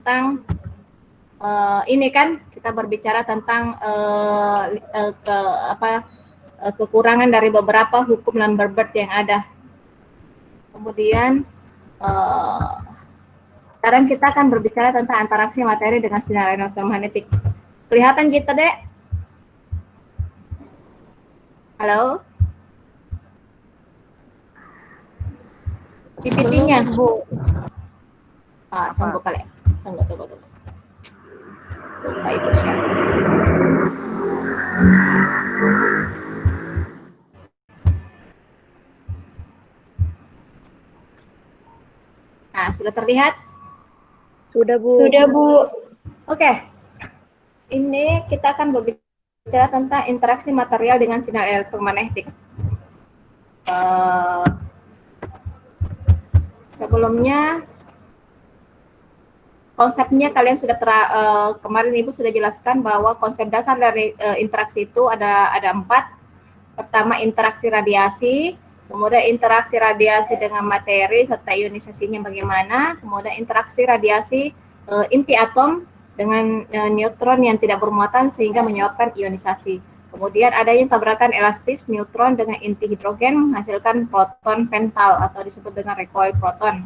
tentang ini kan kita berbicara tentang kekurangan dari beberapa hukum Lambert yang ada. Kemudian sekarang kita akan berbicara tentang interaksi materi dengan sinar elektromagnetik. Kelihatan kita, Dek? Halo? PPT-nya, Bu. Tunggu kali. Tunggu. Lupa Ibu share. Nah, sudah terlihat? Sudah, Bu. Sudah, Bu. Oke. Ini kita akan berbicara tentang interaksi material dengan sinar elektromagnetik. Sebelumnya konsepnya kalian sudah kemarin Ibu sudah jelaskan bahwa konsep dasar dari interaksi itu ada 4. Pertama, interaksi radiasi, kemudian interaksi radiasi dengan materi serta ionisasinya bagaimana, kemudian interaksi radiasi inti atom dengan neutron yang tidak bermuatan sehingga menyebabkan ionisasi. Kemudian adanya tabrakan elastis neutron dengan inti hidrogen menghasilkan proton pental atau disebut dengan recoil proton.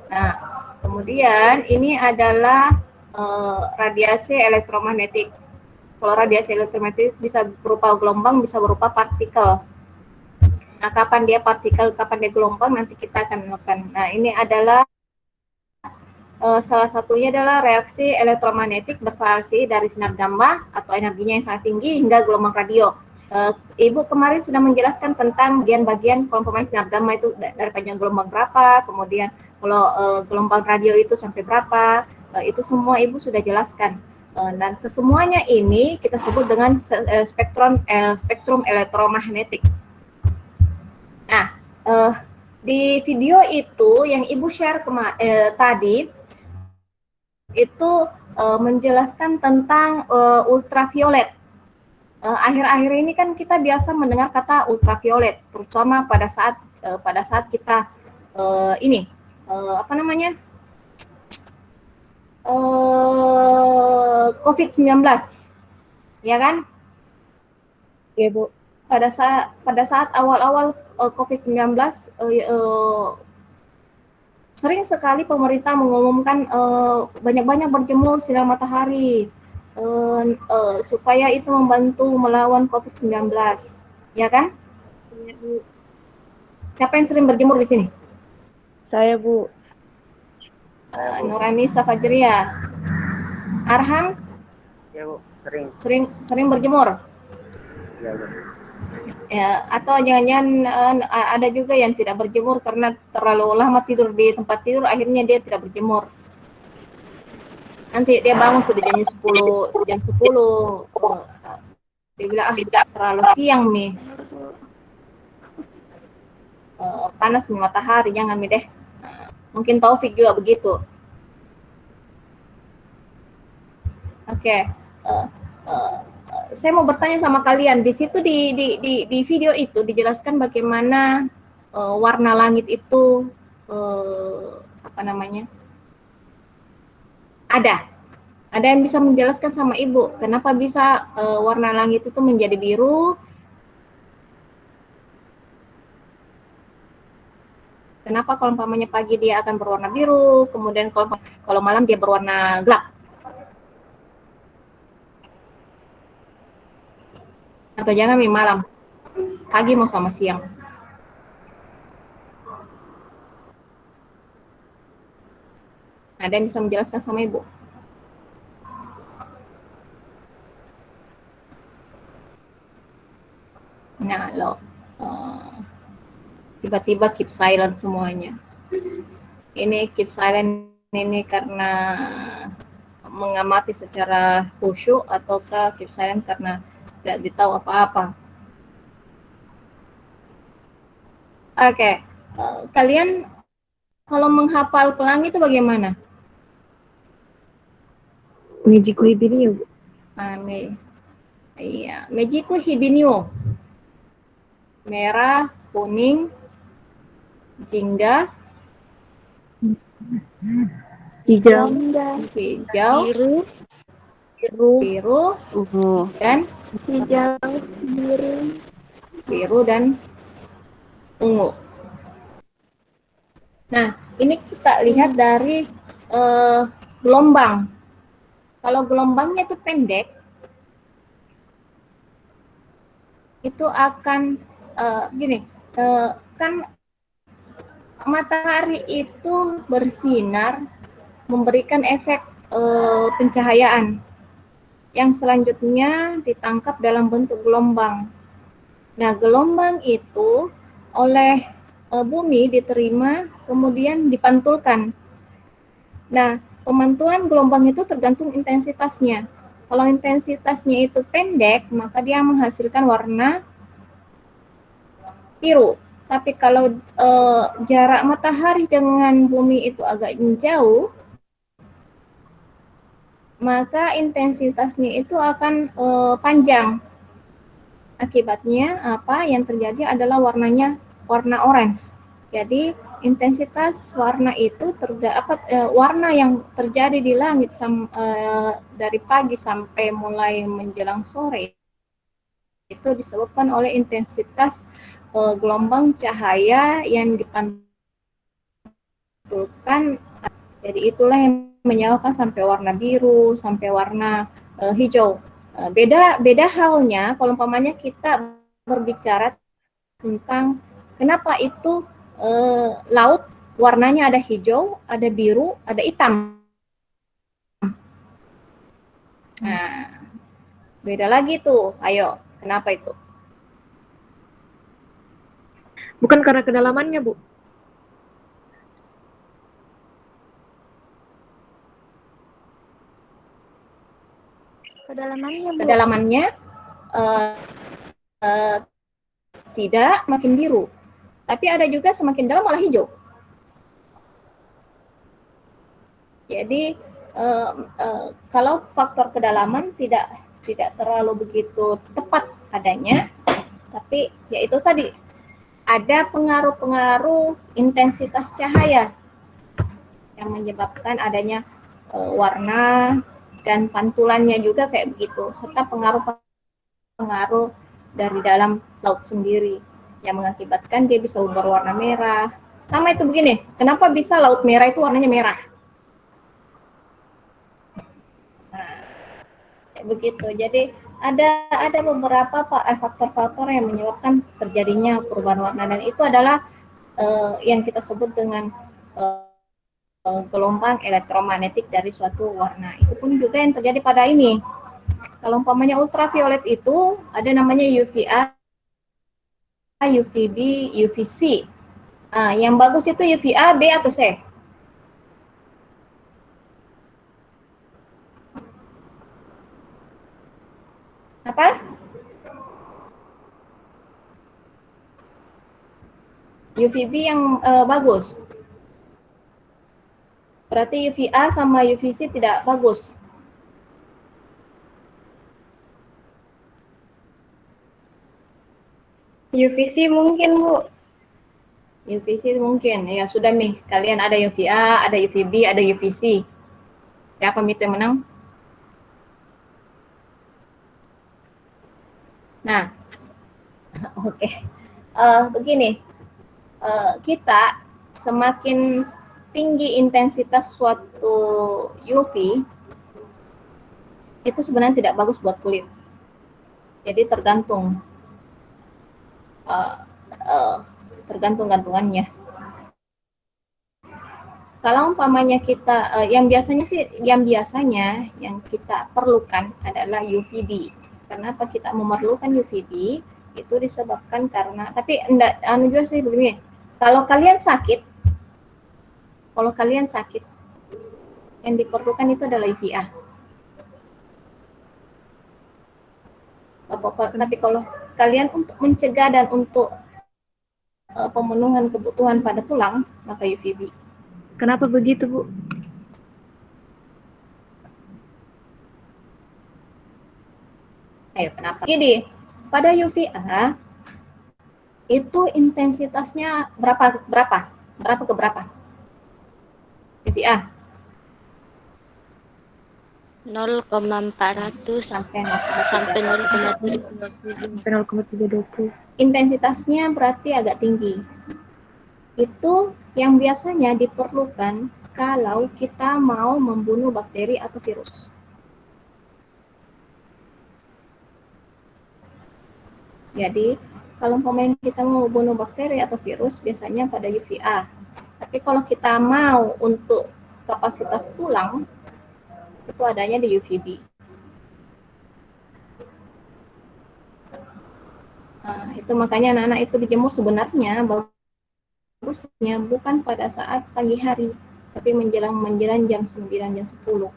Nah, kemudian ini adalah radiasi elektromagnetik. Kalau radiasi elektromagnetik bisa berupa gelombang, bisa berupa partikel. Nah, kapan dia partikel, kapan dia gelombang, nanti kita akan menemukan. Nah, ini adalah salah satunya adalah reaksi elektromagnetik bervariasi dari sinar gamma atau energinya yang sangat tinggi hingga gelombang radio. Ibu kemarin sudah menjelaskan tentang bagian-bagian pemain sinar gamma itu dari panjang gelombang berapa, kemudian kalau gelombang radio itu sampai berapa, itu semua Ibu sudah jelaskan. Dan kesemuanya ini kita sebut dengan spektrum elektromagnetik. Nah, di video itu yang Ibu share tadi itu menjelaskan tentang ultraviolet. Akhir-akhir ini kan kita biasa mendengar kata ultraviolet, terutama pada saat kita COVID-19, ya kan? Ya, Bu. Pada saat awal-awal COVID-19 sering sekali pemerintah mengumumkan banyak-banyak berjemur sinar matahari supaya itu membantu melawan COVID-19, ya kan? Ya, Bu. Siapa yang sering berjemur di sini? Saya, Bu. Nurani Safajria. Arham? Ya, Bu, sering berjemur? Ya, Bu. Ya, atau jangan-jangan ada juga yang tidak berjemur karena terlalu lama tidur di tempat tidur, akhirnya dia tidak berjemur. Nanti dia bangun sudah jam 10, dia bilang terlalu siang nih, panas nih matahari, jangan nih deh. Mungkin Taufik juga begitu. Oke. Saya mau bertanya sama kalian, di situ di video itu dijelaskan bagaimana warna langit itu ada yang bisa menjelaskan sama Ibu kenapa bisa warna langit itu menjadi biru, kenapa kalau umpamanya pagi dia akan berwarna biru, kemudian kalau malam dia berwarna gelap? Atau jangan malam, pagi mau sama siang. Ada yang bisa menjelaskan sama Ibu? Nah, tiba-tiba keep silent semuanya. Ini keep silent ini karena mengamati secara khusyuk ataukah keep silent karena tidak ditahu apa-apa? Oke. Kalian kalau menghafal pelangi itu bagaimana? Mejiku Hibinio, Bu. Iya, Mejiku Hibinio. Merah, kuning, jingga, Hijau. hijau, Biru. Biru. biru, dan Hijau. Biru. biru dan ungu. Nah, ini kita lihat dari gelombang. Kalau gelombangnya itu pendek, itu akan gini, kan matahari itu bersinar memberikan efek pencahayaan yang selanjutnya ditangkap dalam bentuk gelombang. Nah, gelombang itu oleh bumi diterima kemudian dipantulkan. Nah, pemantulan gelombang itu tergantung intensitasnya. Kalau intensitasnya itu pendek, maka dia menghasilkan warna biru. Tapi kalau jarak matahari dengan bumi itu agak jauh, maka intensitasnya itu akan panjang. Akibatnya apa yang terjadi adalah warnanya warna orange. Jadi intensitas warna itu warna yang terjadi di langit dari pagi sampai mulai menjelang sore itu disebabkan oleh intensitas gelombang cahaya yang dipantulkan. Jadi itulah yang menyebabkan sampai warna biru, sampai warna hijau. Beda halnya kalau umpamanya kita berbicara tentang kenapa itu laut warnanya ada hijau, ada biru, ada hitam. Nah, beda lagi tuh. Ayo, kenapa itu? Bukan karena kedalamannya, Bu. Kedalamannya tidak makin biru, tapi ada juga semakin dalam malah hijau. Jadi kalau faktor kedalaman tidak terlalu begitu tepat adanya, tapi ya itu tadi ada pengaruh-pengaruh intensitas cahaya yang menyebabkan adanya warna dan pantulannya juga kayak begitu, serta pengaruh-pengaruh dari dalam laut sendiri yang mengakibatkan dia bisa berwarna merah. Sama itu begini, kenapa bisa laut merah itu warnanya merah? Begitu. Jadi ada beberapa faktor-faktor yang menyebabkan terjadinya perubahan warna, dan itu adalah yang kita sebut dengan gelombang elektromagnetik dari suatu warna. Itu pun juga yang terjadi pada ini. Kalau umpamanya ultraviolet itu ada namanya UVA, UVB, UVC. Yang bagus itu UVA, B atau C? Apa? UVB yang bagus. Berarti UVA sama UVC tidak bagus. UVC mungkin, Bu. UVC mungkin. Ya sudah nih, kalian ada UVA, ada UVB, ada UVC. Siapa yang menang? Nah, oke. Begini, kita semakin tinggi intensitas suatu UV, itu sebenarnya tidak bagus buat kulit. Jadi tergantung tergantung-gantungannya. Kalau umpamanya kita yang biasanya yang kita perlukan adalah UVB. Kenapa kita memerlukan UVB? Itu disebabkan karena, tapi enggak juga sih begini. Kalau kalian sakit, yang diperlukan itu adalah UVA. Tapi kalau kalian untuk mencegah dan untuk pemenuhan kebutuhan pada tulang, maka UVB. Kenapa begitu, Bu? Ayo, kenapa? Gini, pada UVA itu intensitasnya berapa ke berapa? UVA. 0,400 sampai sampai 0,320. 0,320. Sampai 0,320. Intensitasnya berarti agak tinggi. Itu yang biasanya diperlukan kalau kita mau membunuh bakteri atau virus. Jadi, kalau umpamanya kita mau bunuh bakteri atau virus, biasanya pada UVA. Tapi kalau kita mau untuk kapasitas tulang, itu adanya di UVB. Nah, itu makanya anak-anak itu dijemur sebenarnya bagusnya bukan pada saat pagi hari, tapi menjelang jam 9, jam 10.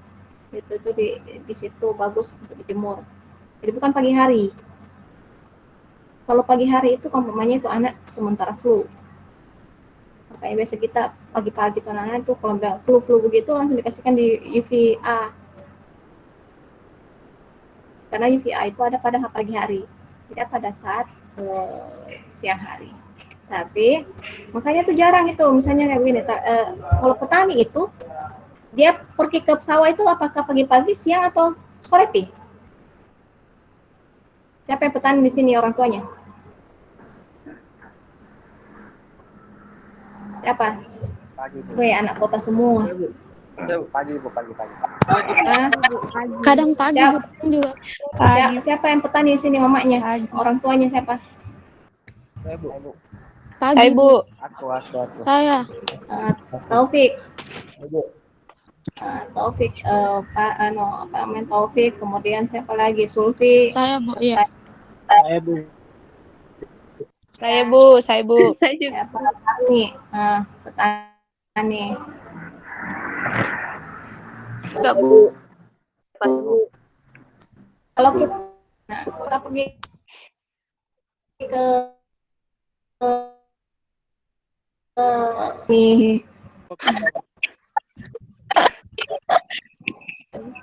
Itu di situ bagus untuk dijemur. Jadi bukan pagi hari. Kalau pagi hari itu umpamanya itu anak sementara flu. Makanya biasa kita pagi-pagi tuh anak-anak itu kalau nggak flu begitu langsung dikasihkan di UVA. Karena UVA itu ada pada pagi hari, tidak pada saat siang hari. Tapi makanya tuh jarang itu misalnya kayak begini. Kalau petani itu dia pergi ke sawah itu apakah pagi-pagi, siang atau sore pi? Siapa yang petani di sini orang tuanya? Siapa? Pagi, Bu. Weh, anak kota semua. Pagi, Bu, pagi. Ah, Kadang pagi Siap. juga. siapa yang petani di sini mamanya? Orang tuanya siapa? Saya, Bu. Pagi. Hai Bu. Aku. Saya. Taufik. Bu. Taufik, Pak apa namanya Taufik, kemudian siapa lagi? Sulfi. Saya, Bu. Iya. Saya, Bu. Saya Bu. Saya juga. Siapa? Sani. Petani. Enggak Bu. Kalau kita pergi ke nih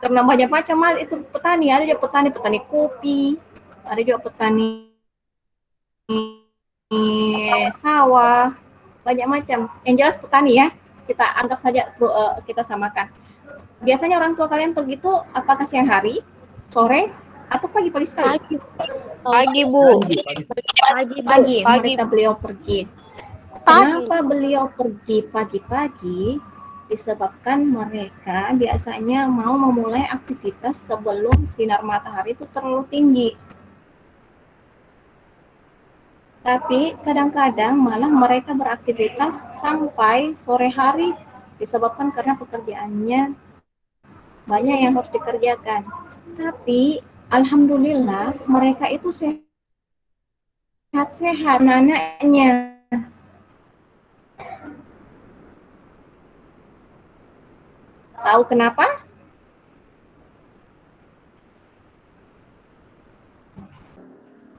karena banyak macam itu petani, ada juga petani kopi, ada juga petani sawah, banyak macam. Yang jelas petani ya, kita anggap saja kita samakan. Biasanya orang tua kalian pergi itu apakah siang hari, sore, atau pagi-pagi sekali? Pagi Bu. Pagi. Mereka beliau pergi. Kenapa beliau pergi pagi-pagi? Disebabkan mereka biasanya mau memulai aktivitas sebelum sinar matahari itu terlalu tinggi. Tapi kadang-kadang malah mereka beraktivitas sampai sore hari disebabkan karena pekerjaannya banyak yang harus dikerjakan. Tapi alhamdulillah mereka itu sehat-sehat anaknya. Tahu kenapa?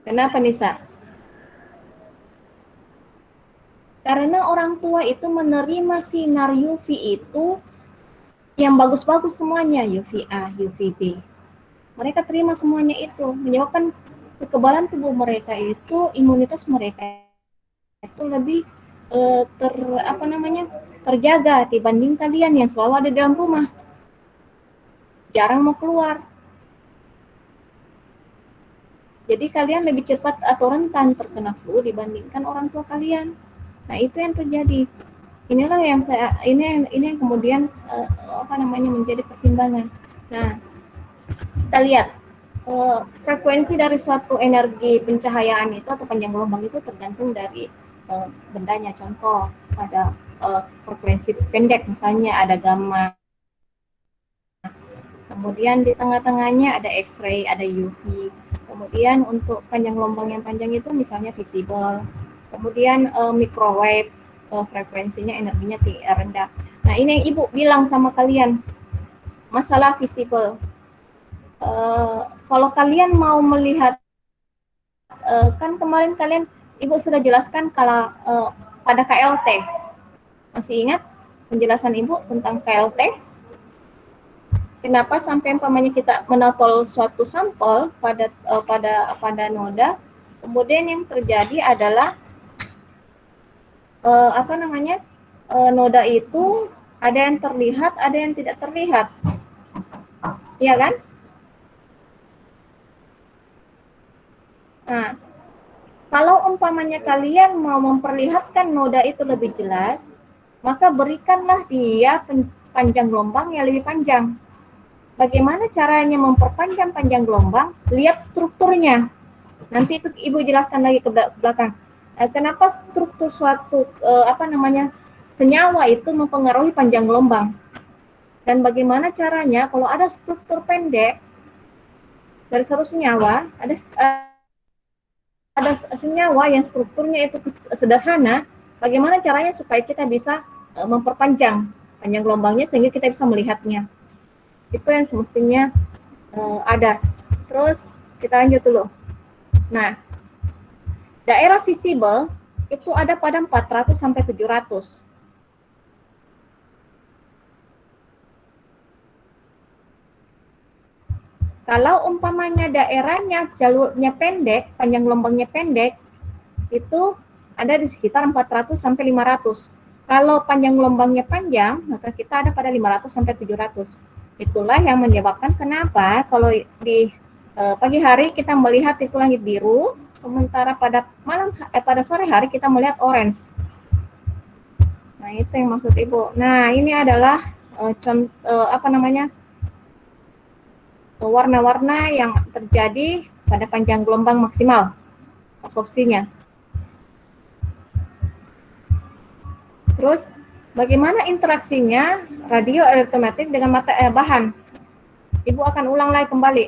Kenapa Nisa? Karena orang tua itu menerima sinar UV itu yang bagus-bagus semuanya, UVA, UVB. Mereka terima semuanya itu, menyebabkan kekebalan tubuh mereka itu, imunitas mereka itu lebih terjaga dibanding kalian yang selalu ada di dalam rumah, jarang mau keluar. Jadi kalian lebih cepat atau rentan terkena flu dibandingkan orang tua kalian. Nah itu yang terjadi. Inilah yang ini yang kemudian menjadi pertimbangan. Nah kita lihat frekuensi dari suatu energi pencahayaan itu atau panjang gelombang itu tergantung dari bendanya. Contoh pada frekuensi pendek misalnya ada gamma, kemudian di tengah-tengahnya ada X-ray, ada UV. Kemudian untuk panjang gelombang yang panjang itu misalnya visible. Kemudian microwave, frekuensinya energinya rendah. Nah ini yang Ibu bilang sama kalian, masalah visible. Kalau kalian mau melihat, kan kemarin kalian Ibu sudah jelaskan kalau pada KLT. Masih ingat penjelasan Ibu tentang KLT? Kenapa sampai umpamanya kita menotol suatu sampel pada noda, kemudian yang terjadi adalah noda itu ada yang terlihat, ada yang tidak terlihat. Iya kan? Nah, kalau umpamanya kalian mau memperlihatkan noda itu lebih jelas, maka berikanlah dia panjang gelombang yang lebih panjang. Bagaimana caranya memperpanjang panjang gelombang? Lihat strukturnya. Nanti itu Ibu jelaskan lagi ke belakang. Kenapa struktur suatu senyawa itu mempengaruhi panjang gelombang? Dan bagaimana caranya kalau ada struktur pendek dari suatu senyawa, ada senyawa yang strukturnya itu sederhana, bagaimana caranya supaya kita bisa memperpanjang panjang gelombangnya sehingga kita bisa melihatnya. Itu yang semestinya ada. Terus kita lanjut dulu. Nah, daerah visible itu ada pada 400 sampai 700. Kalau umpamanya daerahnya jalurnya pendek, panjang gelombangnya pendek, itu ada di sekitar 400 sampai 500. Kalau panjang gelombangnya panjang, maka kita ada pada 500 sampai 700. Itulah yang menyebabkan kenapa kalau di pagi hari kita melihat itu langit biru, sementara pada pada sore hari kita melihat orange. Nah, itu yang maksud Ibu. Nah, ini adalah warna-warna yang terjadi pada panjang gelombang maksimal absorpsinya. Terus bagaimana interaksinya radioelektromagnetik dengan bahan? Ibu akan ulang lagi kembali.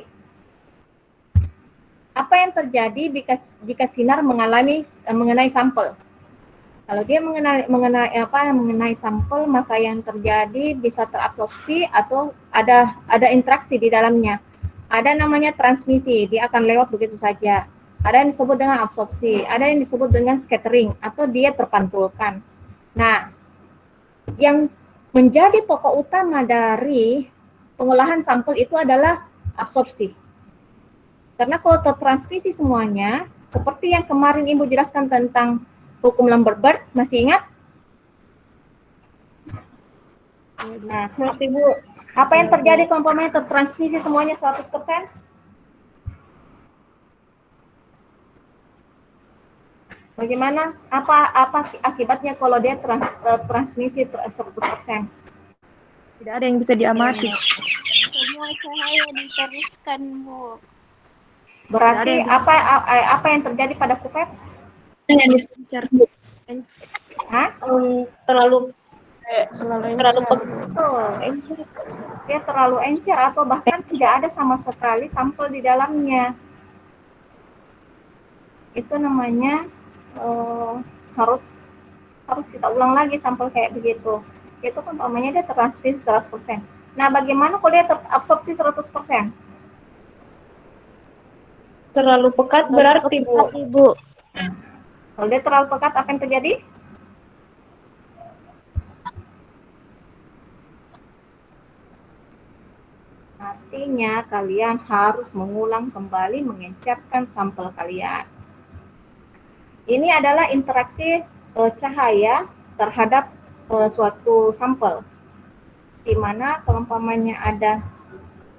Apa yang terjadi jika sinar mengenai sampel? Kalau dia mengenai sampel, maka yang terjadi bisa terabsorpsi atau ada interaksi di dalamnya. Ada namanya transmisi, dia akan lewat begitu saja. Ada yang disebut dengan absorpsi, ada yang disebut dengan scattering atau dia terpantulkan. Nah, yang menjadi pokok utama dari pengolahan sampel itu adalah absorpsi. Karena kalau tertransmisi semuanya, seperti yang kemarin Ibu jelaskan tentang hukum Lambert, masih ingat? Nah, masih Bu. Apa yang terjadi kalau umpamanya tertransmisi semuanya 100%? Bagaimana? Apa akibatnya kalau dia transmisi 100%? Tidak ada yang bisa diamati. Semua cahaya diteruskan, Bu. Berarti apa yang terjadi pada kupet? Encer. Hah? Terlalu encer. Dia terlalu encer atau bahkan tidak ada sama sekali sampel di dalamnya. Itu namanya harus kita ulang lagi sampel kayak begitu. Itu kan namanya dia tertransmisi 100%. Nah, bagaimana kalau dia terabsorpsi 100%? terlalu pekat berarti Bu. Kalau dia terlalu pekat, apa yang terjadi? Artinya kalian harus mengulang kembali mengencerkan sampel kalian. Ini adalah interaksi cahaya terhadap suatu sampel. Di mana kalau umpamanya ada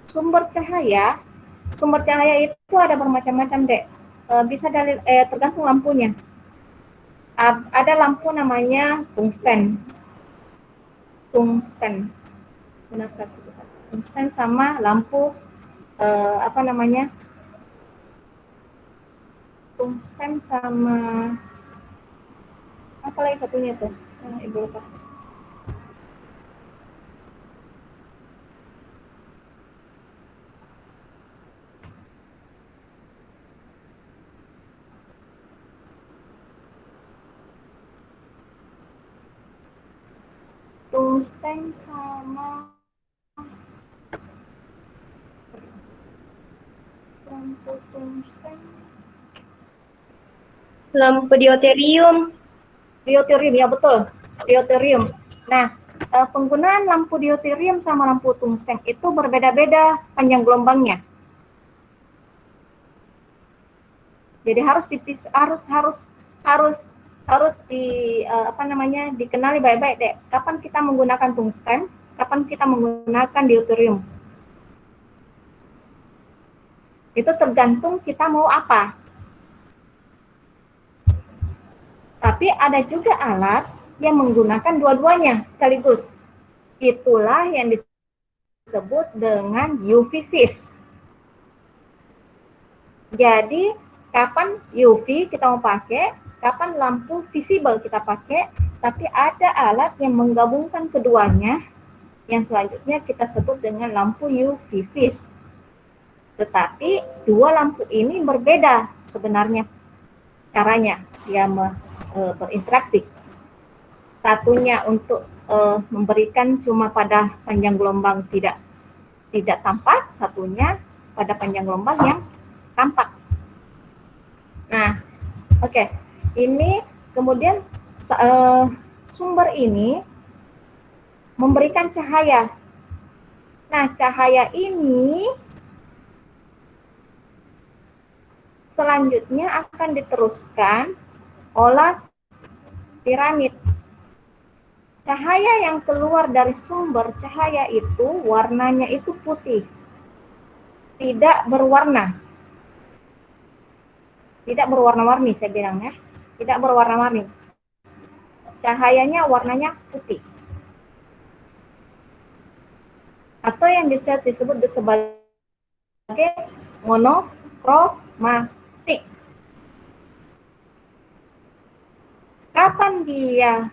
sumber cahaya itu ada bermacam-macam, Dek. Bisa tergantung lampunya. Ada lampu namanya tungsten. Tungsten sama lampu tungsten sama apa lagi satunya tuh? Ibu lupa. Tungsten sama lampu tungsten. Lampu deuterium. Deuterium, ya betul. Deuterium. Nah, penggunaan lampu deuterium sama lampu tungsten itu berbeda-beda panjang gelombangnya. Jadi dikenali baik-baik, Dek. Kapan kita menggunakan tungsten, kapan kita menggunakan deuterium. Itu tergantung kita mau apa. Tapi ada juga alat yang menggunakan dua-duanya sekaligus. Itulah yang disebut dengan UV vis. Jadi, kapan UV kita mau pakai, kapan lampu visible kita pakai, tapi ada alat yang menggabungkan keduanya, yang selanjutnya kita sebut dengan lampu UV vis. Tetapi dua lampu ini berbeda sebenarnya caranya dia berinteraksi. Satunya untuk memberikan cuma pada panjang gelombang tidak tampak, satunya pada panjang gelombang yang tampak. Nah, oke. Ini kemudian sumber ini memberikan cahaya. Nah, cahaya ini selanjutnya akan diteruskan oleh piramid. Cahaya yang keluar dari sumber cahaya itu warnanya itu putih, tidak berwarna. Tidak berwarna-warni saya bilang ya, tidak berwarna-warni. Cahayanya warnanya putih. Atau yang bisa disebut sebagai monokromatik. Kapan dia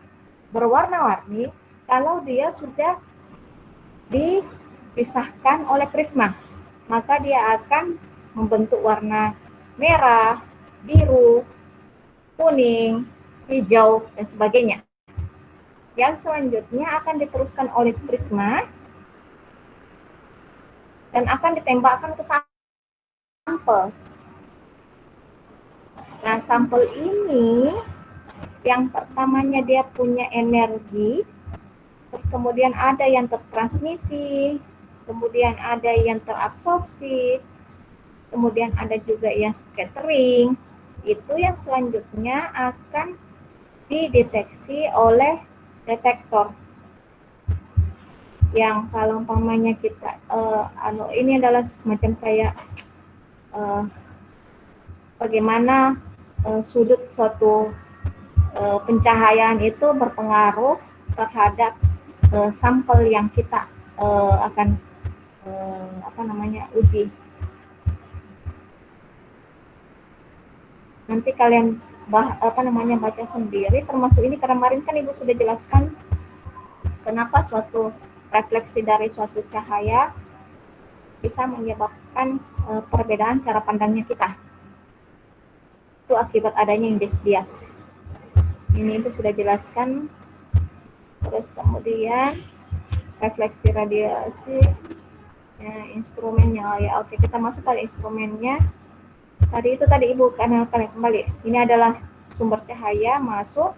berwarna-warni? Kalau dia sudah dipisahkan oleh prisma, maka dia akan membentuk warna merah, biru, kuning, hijau, dan sebagainya. Yang selanjutnya akan diteruskan oleh prisma dan akan ditembakkan ke sampel. Nah, sampel ini yang pertamanya dia punya energi, terus kemudian ada yang tertransmisi, kemudian ada yang terabsorpsi, kemudian ada juga yang scattering. Itu yang selanjutnya akan dideteksi oleh detektor. Yang kalau umpamanya kita ini adalah semacam kayak bagaimana sudut suatu pencahayaan itu berpengaruh terhadap sampel yang kita akan uji. Nanti kalian baca sendiri, termasuk ini karena kemarin kan Ibu sudah jelaskan kenapa suatu refleksi dari suatu cahaya bisa menyebabkan perbedaan cara pandangnya kita. Itu akibat adanya indeks bias. Ini Ibu sudah jelaskan. Terus kemudian refleksi radiasi, ya, instrumennya. Ya, oke, kita masuk pada instrumennya. Tadi Ibu kenalkan kembali. Ini adalah sumber cahaya masuk,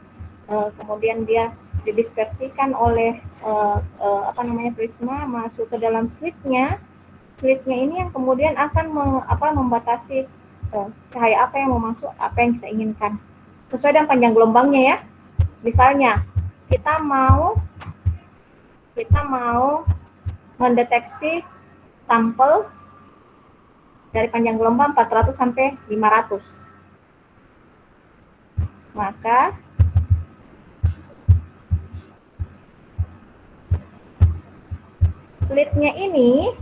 kemudian dia didispersikan oleh prisma masuk ke dalam slitnya. Slitnya ini yang kemudian akan membatasi cahaya apa yang mau masuk, apa yang kita inginkan. Sesuai dengan panjang gelombangnya ya. Misalnya kita mau mendeteksi sampel dari panjang gelombang 400 sampai 500. Maka slitnya ini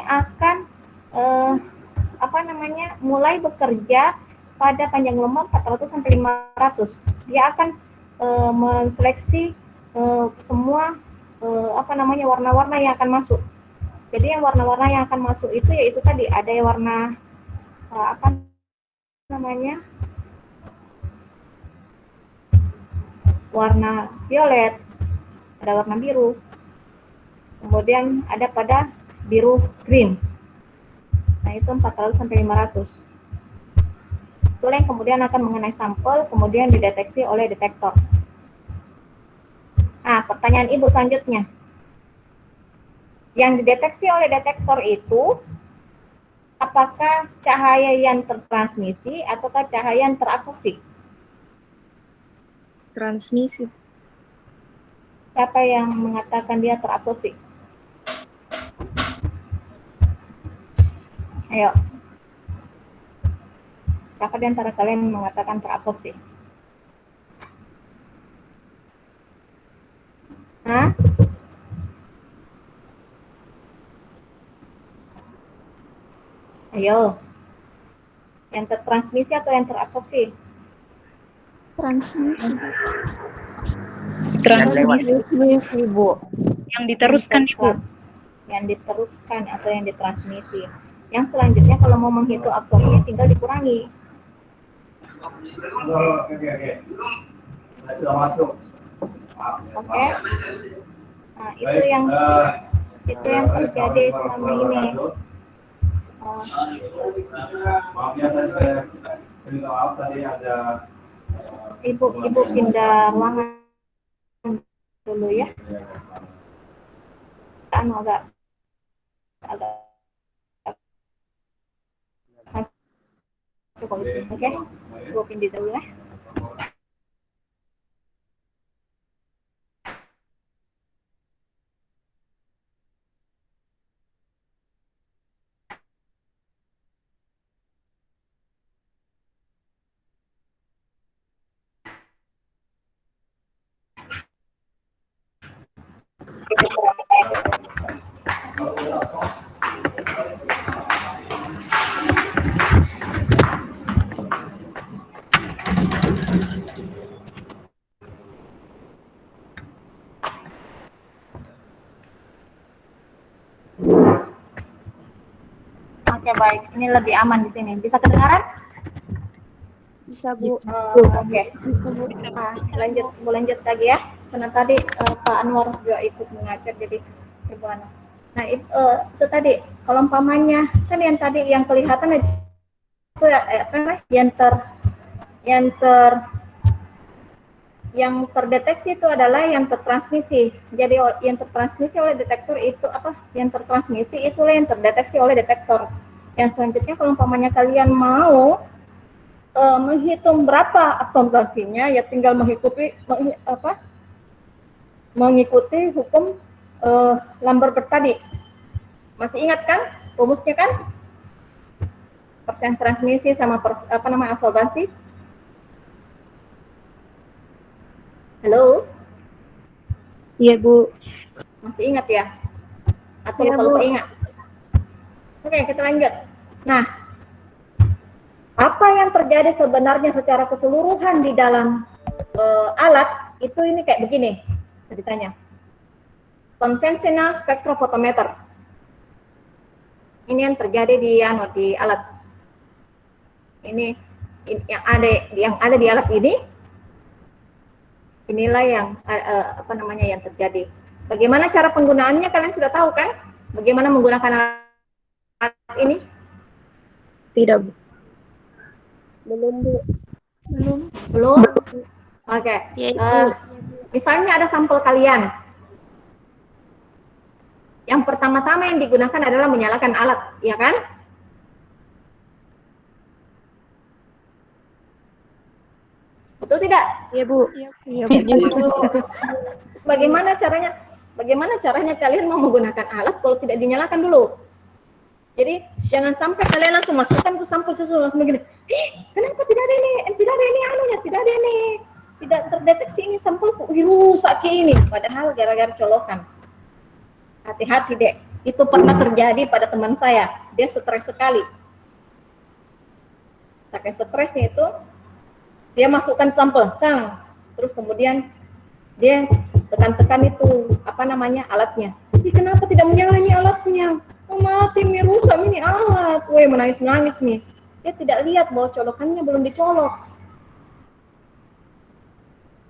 akan mulai bekerja pada panjang gelombang 400 sampai 500. Dia akan menseleksi semua warna-warna yang akan masuk. Jadi yang warna-warna yang akan masuk itu yaitu tadi ada yang warna warna violet, ada warna biru, kemudian ada pada biru green. Nah, itu 400 sampai 500. Itulah yang kemudian akan mengenai sampel, kemudian dideteksi oleh detektor. Nah, pertanyaan Ibu selanjutnya. Yang dideteksi oleh detektor itu apakah cahaya yang tertransmisi ataukah cahaya yang terabsorpsi? Transmisi. Siapa yang mengatakan dia terabsorpsi? Ayo. Siapa di antara kalian mengatakan terabsorpsi? Hah? Ayo. Yang tertransmisi atau yang terabsorpsi? Transmisi. Transmisi, Bu. Yang diteruskan, Ibu. Yang diteruskan atau yang ditransmisi. Yang selanjutnya kalau mau menghitung absorpsi tinggal dikurangi. Oke. Nah, itu yang terjadi selama ini. Ibu pindah ruangan dulu ya. Agak cukup, oke? Ibu pindah dulu ya. Oke, baik. Ini lebih aman di sini. Bisa kedengaran? Bisa, Bu. Oke. Nah, lanjut lagi ya. Karena tadi Pak Anwar juga ikut mengajar, jadi gimana? Nah, itu tadi kalau umpamanya kan yang tadi yang kelihatan itu yang terdeteksi itu adalah yang tertransmisi. Jadi yang tertransmisi oleh detektor itu apa? Yang tertransmisi itulah yang terdeteksi oleh detektor. Yang selanjutnya kalau umpamanya kalian mau menghitung berapa absorpsinya, ya tinggal mengikuti hukum Lambert tadi. Masih ingat kan rumusnya kan? Persen transmisi sama absorpsi. Halo? Iya, Bu. Masih ingat ya? Atau Iya, lupa Bu. ingat? Oke, kita lanjut. Nah, apa yang terjadi sebenarnya secara keseluruhan di dalam alat itu ini kayak begini ceritanya. Konvensional spektrofotometer. Ini yang terjadi di alat. Ini yang ada di alat ini. Inilah yang yang terjadi. Bagaimana cara penggunaannya kalian sudah tahu kan? Bagaimana menggunakan alat ini? Tidak, Bu. Belum, Bu. Belum? Oke. Ya, Ibu. Misalnya ada sampel kalian. Yang pertama-tama yang digunakan adalah menyalakan alat, ya kan? Betul tidak? Iya, Bu. Iya, Bagaimana caranya kalian mau menggunakan alat kalau tidak dinyalakan dulu? Jadi jangan sampai kalian langsung masukkan ke sampel susu langsung begini. Kenapa tidak ada ini? Tidak ada ini anunya, tidak ada ini. Tidak terdeteksi ini sampelku rusak ini. Padahal gara-gara colokan. Hati-hati dek. Itu pernah terjadi pada teman saya. Dia stres sekali. Saking stresnya itu, dia masukkan sampel, terus kemudian dia tekan-tekan itu alatnya. Kenapa tidak menyala ini alatnya? Oh, mati mi, rusak ini alat. Menangis mi. Dia tidak lihat bahwa colokannya belum dicolok.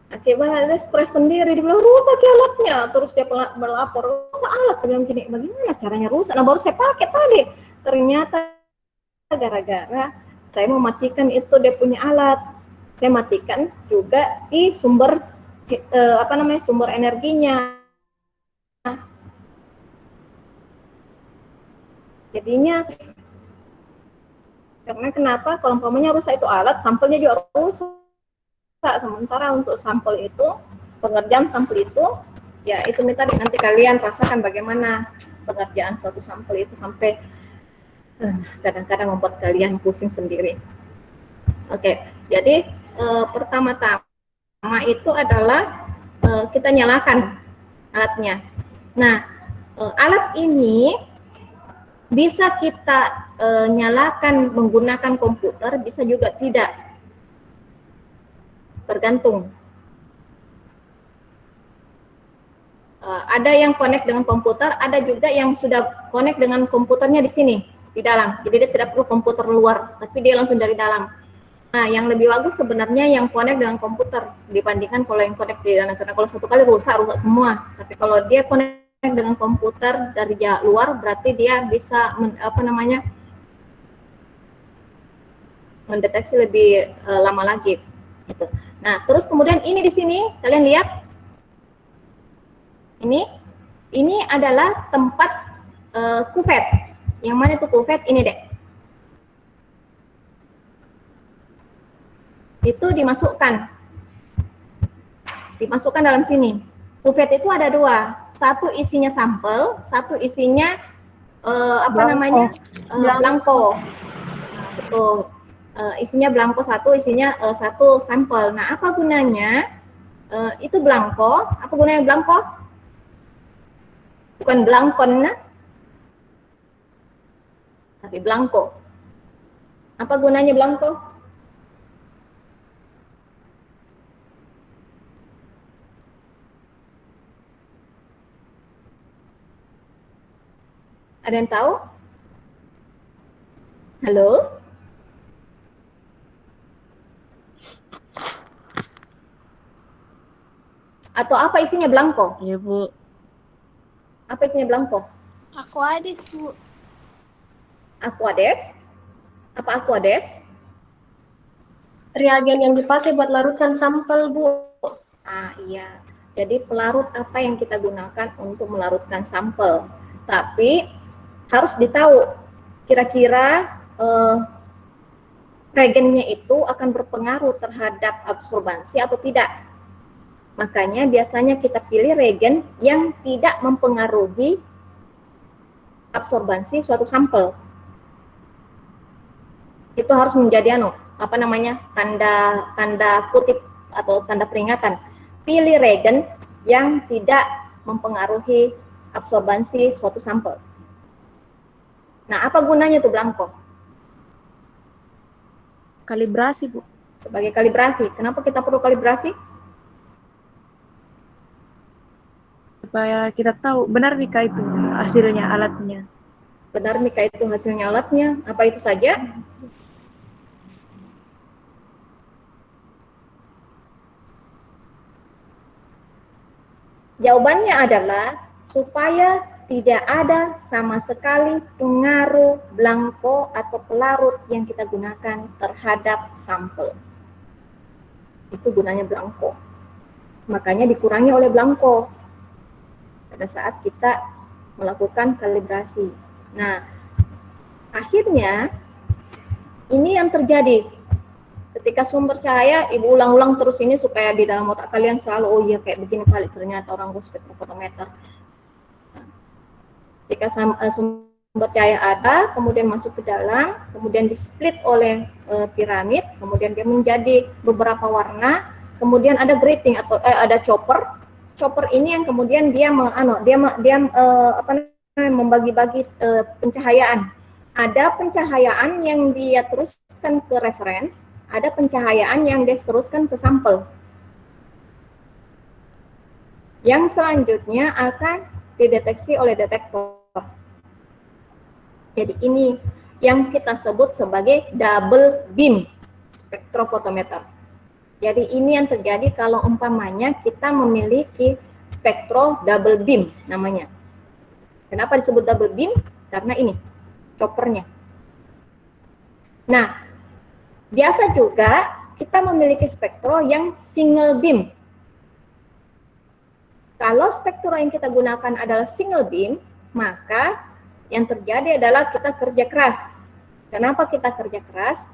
Akibatnya dia stres sendiri, dia bilang rusak ya alatnya. Terus dia melapor, rusak alat. Saya bilang gini, bagaimana caranya rusak? Nah baru saya pakai tadi. Ternyata gara-gara saya mematikan itu dia punya alat. Saya matikan juga di sumber sumber energinya. Jadinya karena kenapa? Kalau umpamanya rusak itu alat, sampelnya juga rusak. Sementara untuk sampel itu, pengerjaan sampel itu, ya itu tadi nanti kalian rasakan bagaimana pengerjaan suatu sampel itu sampai Kadang-kadang membuat kalian pusing sendiri. Oke, jadi pertama-tama itu adalah kita nyalakan alatnya. Nah, alat ini bisa kita nyalakan menggunakan komputer, bisa juga tidak, tergantung. Ada yang connect dengan komputer, ada juga yang sudah connect dengan komputernya di sini, di dalam. Jadi dia tidak perlu komputer luar, tapi dia langsung dari dalam. Nah, yang lebih bagus sebenarnya yang connect dengan komputer dibandingkan kalau yang connect di dalam. Karena kalau satu kali rusak semua. Tapi kalau dia connect dengan komputer dari luar, berarti dia bisa mendeteksi lebih lama lagi. Gitu. Nah, terus kemudian ini di sini kalian lihat. Ini adalah tempat kuvet. Yang mana itu kuvet? Ini deh. Itu dimasukkan dalam sini. Kuvet itu ada dua. Satu isinya sampel, satu isinya blanko. Betul. Isinya blanko satu, isinya satu sampel. Nah, apa gunanya? Itu blanko. Apa gunanya blanko? Bukan blankon, tapi blanko. Apa gunanya blanko? Ada yang tahu? Halo? Atau apa isinya blanko? Iya, Bu. Apa isinya blanko? Aquades, Bu. Aquades? Apa aquades? Reagen yang dipakai buat larutkan sampel, Bu. Iya. Jadi pelarut apa yang kita gunakan untuk melarutkan sampel. Tapi harus ditahu kira-kira reagennya itu akan berpengaruh terhadap absorbansi atau tidak. Makanya biasanya kita pilih reagen yang tidak mempengaruhi absorbansi suatu sampel. Itu harus menjadi tanda kutip atau tanda peringatan. Pilih reagen yang tidak mempengaruhi absorbansi suatu sampel. Nah, apa gunanya tuh blanko? Kalibrasi, Bu. Sebagai kalibrasi. Kenapa kita perlu kalibrasi? Supaya kita tahu benar nikah itu hasilnya alatnya. Benar nikah itu hasilnya alatnya. Apa itu saja? Jawabannya adalah supaya tidak ada sama sekali pengaruh blanko atau pelarut yang kita gunakan terhadap sampel. Itu gunanya blanko. Makanya dikurangi oleh blanko pada saat kita melakukan kalibrasi. Nah, akhirnya ini yang terjadi ketika sumber cahaya, ibu ulang-ulang terus ini supaya di dalam otak kalian selalu, oh iya kayak begini kali ternyata orang gue spektrofotometer. Ketika sumber cahaya ada, kemudian masuk ke dalam, kemudian di-split oleh piramid, kemudian dia menjadi beberapa warna, kemudian ada grating atau ada chopper. Chopper ini yang kemudian dia membagi-bagi pencahayaan. Ada pencahayaan yang dia teruskan ke reference, ada pencahayaan yang dia teruskan ke sampel. Yang selanjutnya akan dideteksi oleh detektor. Jadi ini yang kita sebut sebagai double beam spektrofotometer. Jadi ini yang terjadi kalau umpamanya kita memiliki spektro double beam namanya. Kenapa disebut double beam? Karena ini choppernya. Nah, biasa juga kita memiliki spektro yang single beam. Kalau spektro yang kita gunakan adalah single beam, maka yang terjadi adalah kita kerja keras. Kenapa kita kerja keras?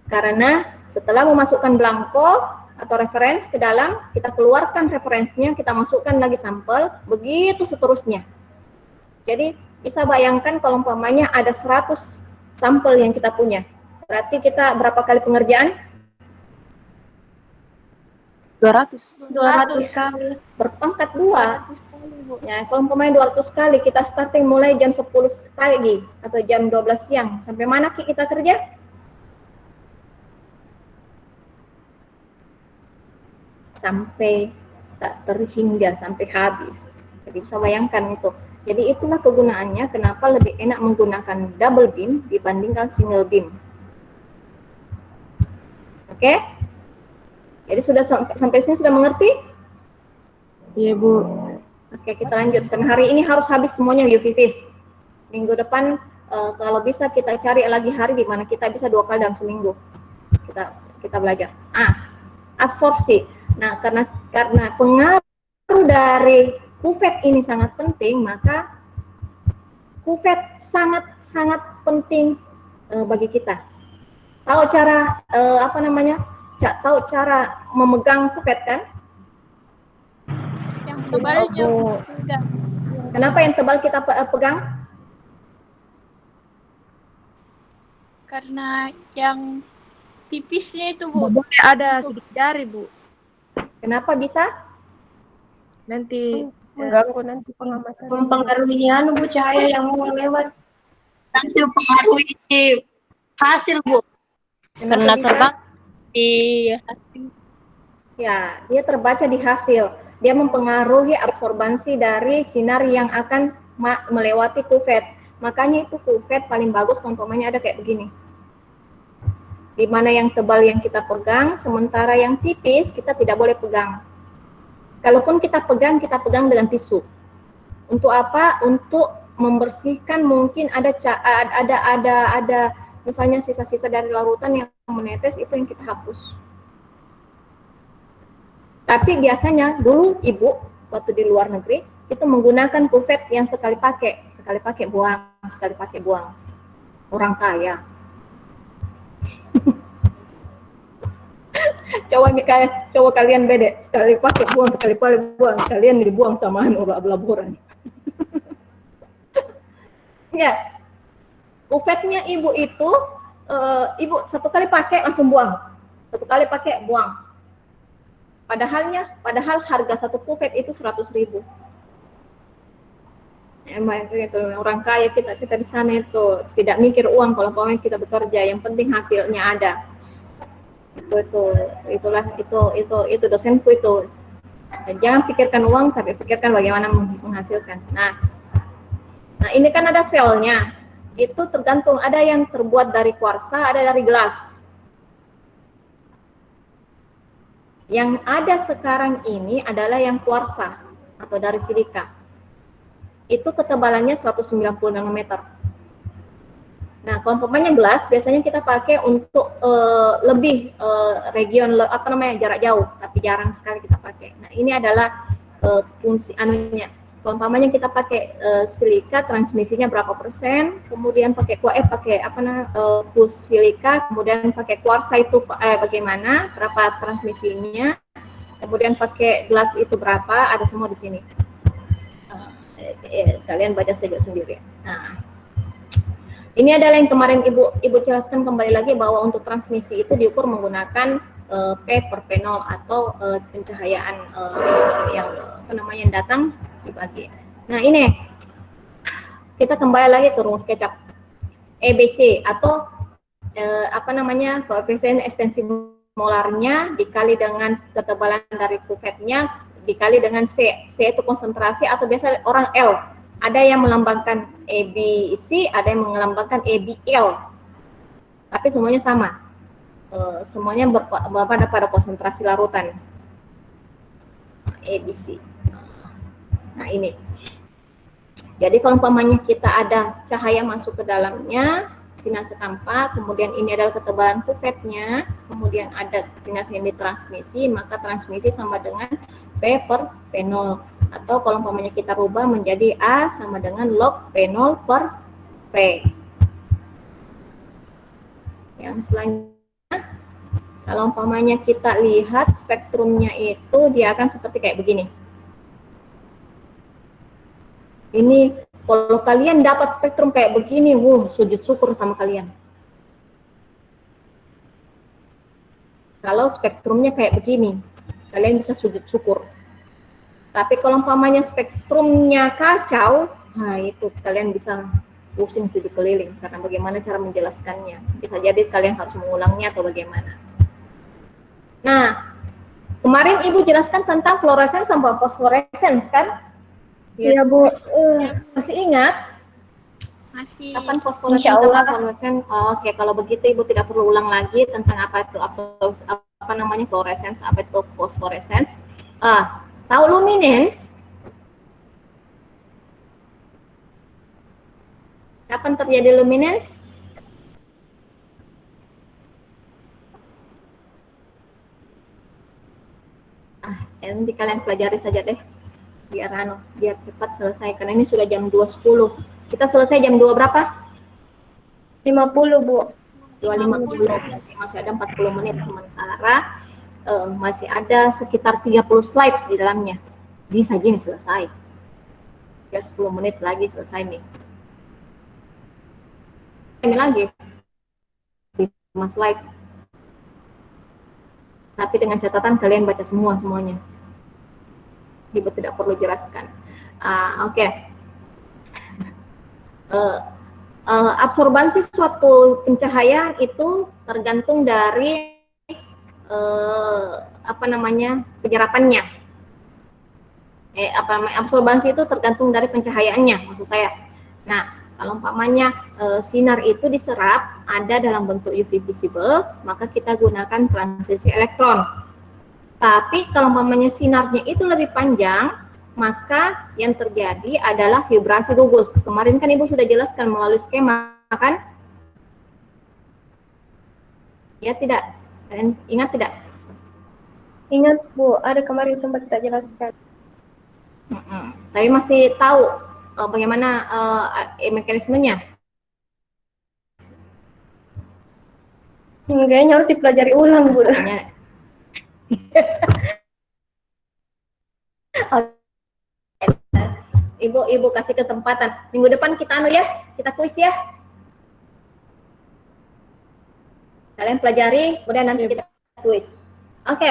Karena setelah memasukkan blanko atau reference ke dalam, kita keluarkan referensinya, kita masukkan lagi sampel, begitu seterusnya. Jadi Bisa bayangkan kalau umpamanya ada 100 sampel yang kita punya. Berarti kita berapa kali pengerjaan? 200. 200 kali. Berpangkat 2. 200 kali, Bu. Ya, kalau umpamanya 200 kali, kita starting mulai jam 10 pagi atau jam 12 siang. Sampai mana Ki kita kerja? Sampai tak terhingga, sampai habis. Jadi bisa bayangkan itu. Jadi itulah kegunaannya kenapa lebih enak menggunakan double beam dibandingkan single beam. Oke? Jadi sudah sampai sini sudah mengerti? Iya, Bu. Oke, kita lanjutkan. Hari ini harus habis semuanya UV vis. Minggu depan kalau bisa kita cari lagi hari di mana kita bisa 2 kali dalam seminggu. Kita belajar. Absorpsi. Nah, karena pengaruh dari kuvet ini sangat penting, maka kuvet sangat penting bagi kita. Tahu cara tahu cara memegang kuvet kan? Yang tebalnya, Bu. Enggak. Kenapa yang tebal kita pegang? Karena yang tipisnya itu, Bu. Boleh ada sedikit jari, Bu. Kenapa bisa? Nanti mengganggu nanti pengamatan. Mempengaruhi Bu, cahaya yang mau lewat. Nanti mempengaruhi hasil, Bu. Karena Kenapa bisa? terbang di hasil. Ya, dia terbaca di hasil. Dia mempengaruhi absorbansi dari sinar yang akan melewati kuvet. Makanya itu kuvet paling bagus umpamanya ada kayak begini. Di mana yang tebal yang kita pegang, sementara yang tipis kita tidak boleh pegang. Kalaupun kita pegang dengan tisu. Untuk apa? Untuk membersihkan mungkin ada misalnya sisa-sisa dari larutan yang menetes, itu yang kita hapus. Tapi biasanya dulu ibu waktu di luar negeri itu menggunakan kuvet yang sekali pakai buang. Orang kaya. Coba kalian beda, sekali pakai buang, kalian dibuang sama laboran. Ya, kuvetnya ibu itu ibu satu kali pakai langsung buang, buang. Padahal harga satu kuvet itu 100.000. Emang itu orang kaya kita di sana itu tidak mikir uang kalau kita bekerja, yang penting hasilnya ada. Itu dosenku itu. Dan jangan pikirkan uang, tapi pikirkan bagaimana menghasilkan. Nah ini kan ada selnya. Itu tergantung, ada yang terbuat dari kuarsa, ada dari gelas. Yang ada sekarang ini adalah yang kuarsa atau dari silika. Itu ketebalannya 190 nanometer. Nah, kalau umpamanya gelas biasanya kita pakai untuk lebih region jarak jauh, tapi jarang sekali kita pakai. Nah, ini adalah fungsi anunya. Kalau umpamanya kita pakai silika, transmisinya berapa persen, kemudian pakai fus silika, kemudian pakai kuarsa itu bagaimana, berapa transmisinya, kemudian pakai gelas itu berapa, ada semua di sini. Kalian baca saja sendiri. Nah, ini adalah yang kemarin ibu jelaskan kembali lagi bahwa untuk transmisi itu diukur menggunakan P/P0 atau pencahayaan yang datang dibagi. Nah, ini kita kembali lagi ke rumus kecap EBC atau koefisien ekstensi molarnya dikali dengan ketebalan dari kuvetnya dikali dengan C. C itu konsentrasi atau biasa orang L. Ada yang melambangkan EBC, ada yang melambangkan EBL. Tapi semuanya sama. Semuanya pada konsentrasi larutan. EBC. Nah, ini. Jadi kalau umpamanya kita ada cahaya masuk ke dalamnya, sinar ketampak, kemudian ini adalah ketebalan kuvetnya, kemudian ada sinar yang ditransmisi, maka transmisi sama dengan P/P0. Atau kalau umpamanya kita rubah menjadi A sama dengan log P0 per P. Yang selanjutnya, kalau umpamanya kita lihat spektrumnya itu dia akan seperti kayak begini. Ini Kalau kalian dapat spektrum kayak begini, sujud syukur sama kalian. Kalau spektrumnya kayak begini, kalian bisa sujud syukur. Tapi kalau umpamanya spektrumnya kacau, nah itu kalian bisa pusing tujuh keliling karena bagaimana cara menjelaskannya. Bisa jadi kalian harus mengulangnya atau bagaimana. Nah, kemarin Ibu jelaskan tentang fluorescence sama fosforescence kan? Iya, Bu. Masih ingat? Masih. Kapan fosforescence Insya Allah. sama fluorescence? Oke, kalau begitu Ibu tidak perlu ulang lagi tentang apa itu fluorescence, apa itu fosforescence. Tahu luminance? Kapan terjadi luminance? Nanti kalian pelajari saja deh. Biar cepat selesai karena ini sudah jam 2.10. Kita selesai jam 2 berapa? 50, Bu. 2.50. Masih ada 40 menit sementara masih ada sekitar 30 slide di dalamnya. Bisa gini selesai. Biar 10 menit lagi selesai nih. Ini lagi 5 slide. Tapi dengan catatan kalian baca semuanya. Ibu tidak perlu jelaskan. Oke. Absorbansi suatu pencahayaan itu tergantung dari penyerapannya. Absorbansi itu tergantung dari pencahayaannya, maksud saya. Nah, kalau umpamanya sinar itu diserap ada dalam bentuk UV visible, maka kita gunakan transisi elektron. Tapi kalau umpamanya sinarnya itu lebih panjang, maka yang terjadi adalah vibrasi gugus. Kemarin kan Ibu sudah jelaskan melalui skema kan? Ya tidak? Kalian ingat tidak? Ingat, Bu. Ada kemarin sempat kita jelaskan. Tapi masih tahu bagaimana mekanismenya? Kayaknya harus dipelajari ulang, Bu. Ibu kasih kesempatan. Minggu depan kita kita kuis ya. Kalian pelajari, kemudian nanti kita kuis. Oke,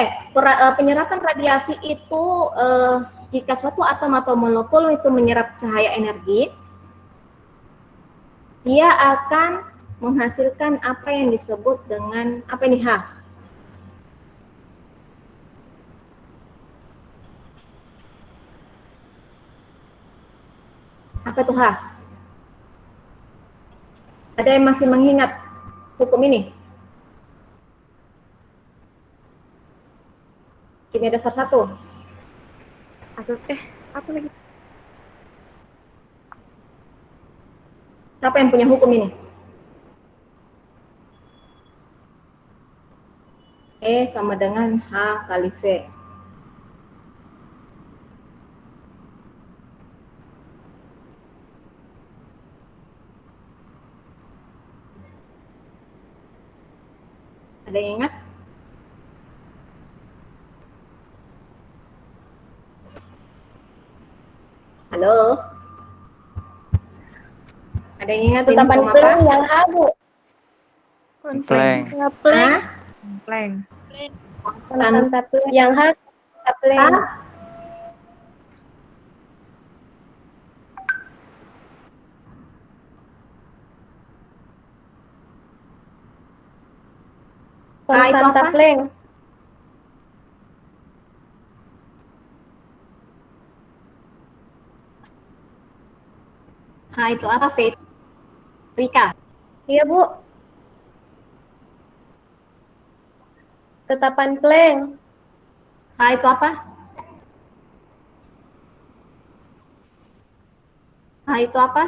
penyerapan radiasi itu jika suatu atom atau molekul itu menyerap cahaya energi, dia akan menghasilkan apa yang disebut dengan H. Apa itu H? Ada yang masih mengingat hukum ini? Kimia dasar 1. Apa lagi? Siapa yang punya hukum ini? E sama dengan H kali V. Ada yang ingat? Halo? Ada yang ingat ini Tetapan hukum apa? Planck yang H, Bu. Planck. Planck. Planck. Konstanta Planck yang H. Planck. Konstanta apa? Planck. H itu apa? V. Rika. Iya, Bu. Tetapan Planck. H itu apa? H itu apa?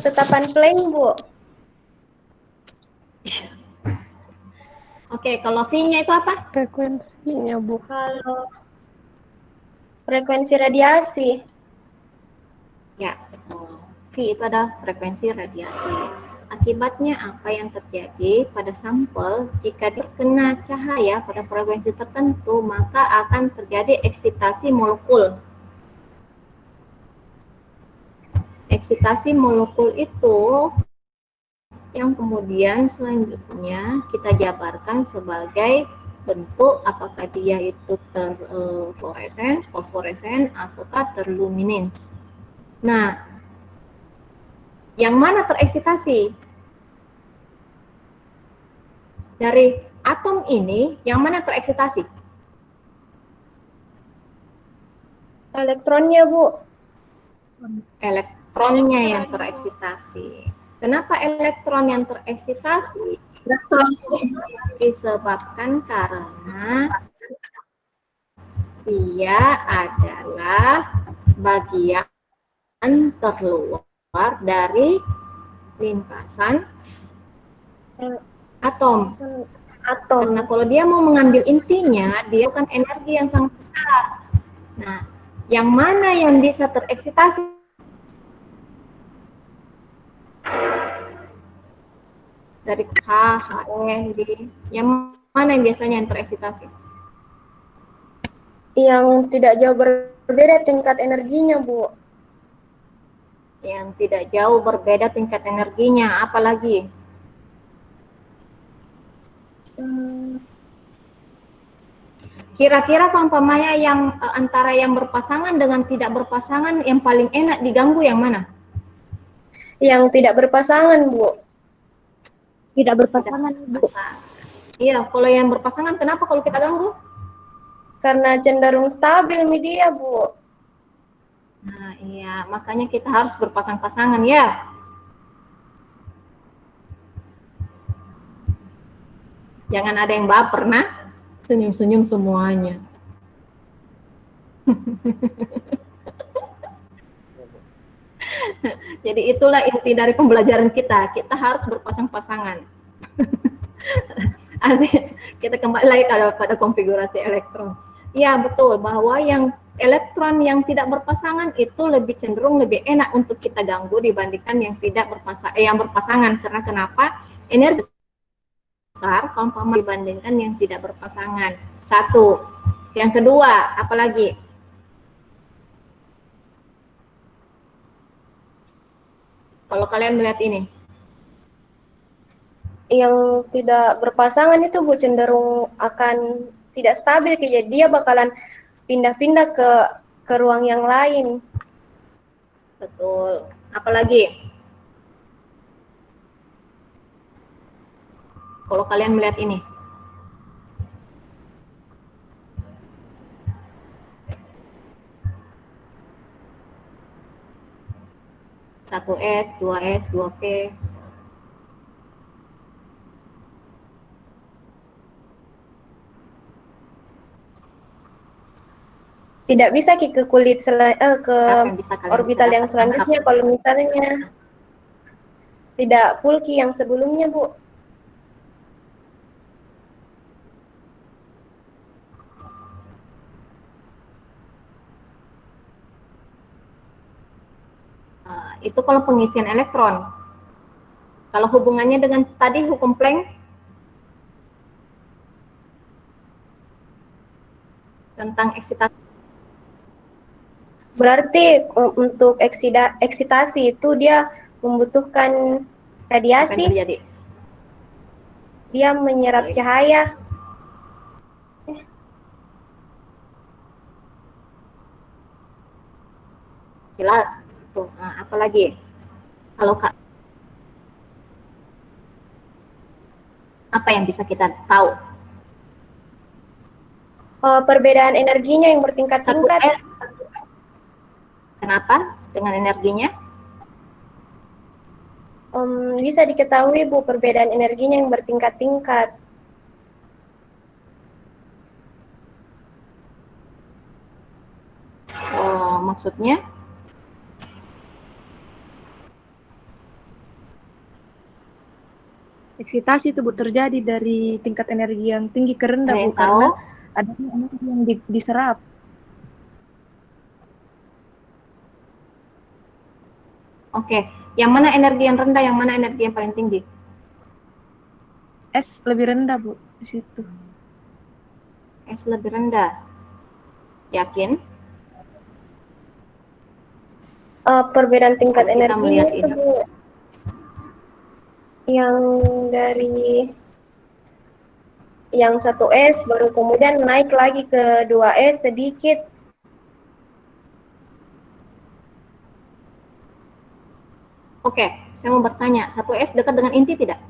Tetapan Planck, Bu. Oke, kalau V-nya itu apa? Frekuensinya, Bu. Kalau frekuensi radiasi. Ya, V itu adalah frekuensi radiasi. Akibatnya apa yang terjadi pada sampel jika terkena cahaya pada frekuensi tertentu, maka akan terjadi eksitasi molekul. eksitasi molekul itu yang kemudian selanjutnya kita jabarkan sebagai bentuk apakah dia itu terfluoresen, fosforesen, ataukah terluminescens. Nah, yang mana tereksitasi? Dari atom ini, yang mana tereksitasi? Elektronnya, Bu. Elektronnya yang tereksitasi. Kenapa elektron yang tereksitasi? Elektron. Disebabkan karena dia adalah bagian terluar dari lintasan atom. Karena kalau dia mau mengambil intinya, dia akan energi yang sangat besar. Nah, yang mana yang bisa tereksitasi? Dari H, HE, D. Yang mana yang biasanya yang tereksitasi? Yang tidak jauh berbeda tingkat energinya, Bu. Yang tidak jauh berbeda tingkat energinya, apalagi? Kira-kira umpamanya yang antara yang berpasangan dengan tidak berpasangan yang paling enak diganggu yang mana? Yang tidak berpasangan, Bu. Tidak berpasangan, Bu. Iya, kalau yang berpasangan kenapa kalau kita ganggu? Karena cenderung stabil media, Bu. Nah, iya, makanya kita harus berpasang-pasangan ya. Jangan ada yang baper, nah. Senyum-senyum semuanya. Jadi itulah inti dari pembelajaran kita. Kita harus berpasang-pasangan. Artinya kita kembali lagi pada konfigurasi elektron. Ya betul, bahwa yang elektron yang tidak berpasangan itu lebih cenderung lebih enak untuk kita ganggu dibandingkan yang tidak berpasangan. Karena kenapa? Energi besar kalau dibandingkan yang tidak berpasangan. Satu. Yang kedua, apalagi? Kalau kalian melihat ini. Yang tidak berpasangan itu, Bu, cenderung akan tidak stabil, jadi dia bakalan pindah-pindah ke ruang yang lain. Betul. Apalagi? Kalau kalian melihat ini. Satu S, 2S, 2P. Tidak bisa ke kulit ke Bisa orbital yang selanjutnya kalau misalnya tidak full key yang sebelumnya, Bu. Itu kalau pengisian elektron. Kalau hubungannya dengan tadi hukum Planck tentang eksitasi. Berarti untuk eksitasi itu dia membutuhkan radiasi. Apa yang terjadi? Dia menyerap cahaya. Jelas. Tuh, nah, apalagi? Kalau apa yang bisa kita tahu? Perbedaan energinya yang bertingkat-tingkat. Kenapa dengan energinya? Bisa diketahui, Bu, perbedaan energinya yang bertingkat-tingkat. Maksudnya? Eksitasi itu, Bu, terjadi dari tingkat energi yang tinggi ke rendah, Bu, karena ada energi yang diserap. Oke, yang mana energi yang rendah, yang mana energi yang paling tinggi? S lebih rendah, Bu, di situ. S lebih rendah. Yakin? Perbedaan tingkat Kalau kita energinya melihat itu ini. Bu, yang dari yang 1S baru kemudian naik lagi ke 2S sedikit. Oke, saya mau bertanya, 1S dekat dengan inti tidak?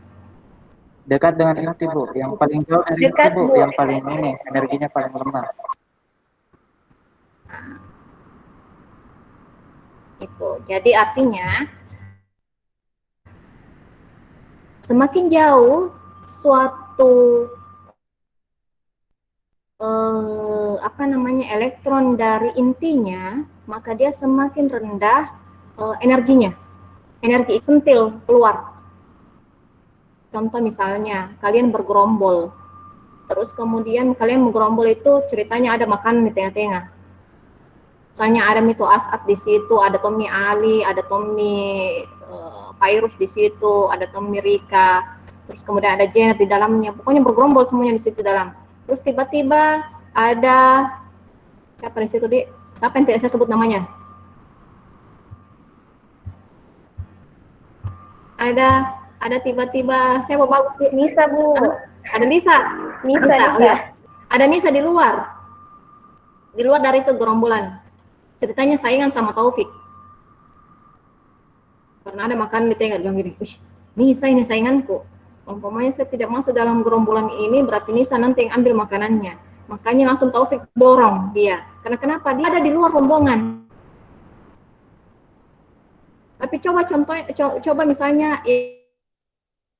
Dekat dengan inti, Bu. Yang paling jauh dari inti, Dekat Bu. Bu. Yang paling ini, energinya paling lemah. Itu. Jadi artinya semakin jauh suatu apa namanya elektron dari intinya, maka dia semakin rendah energinya. Energi sentil keluar. Contoh misalnya kalian bergerombol, terus kemudian kalian bergerombol itu ceritanya ada makanan di tengah-tengah. Misalnya ada Mito Asad di situ, ada Tommy Ali, ada Tommy Pairus di situ, ada Tommy Rika, terus kemudian ada Janet di dalamnya. Pokoknya bergerombol semuanya di situ dalam. Terus tiba-tiba ada siapa di situ, Dik? Siapa yang tidak saya sebut namanya? Ada tiba-tiba saya mau bagus Dik. Nisa Bu. Ada Nisa. Nisa. Oh ya. Ada Nisa di luar. Di luar dari itu gerombolan. Ceritanya saingan sama Taufik. Karena ada makanan di tengah, bilang gini, Nisa ini sainganku. Umpamanya saya tidak masuk dalam gerombolan ini, berarti Nisa nanti yang ambil makanannya. Makanya langsung Taufik dorong dia. Karena kenapa? Dia ada di luar rombongan. Tapi coba misalnya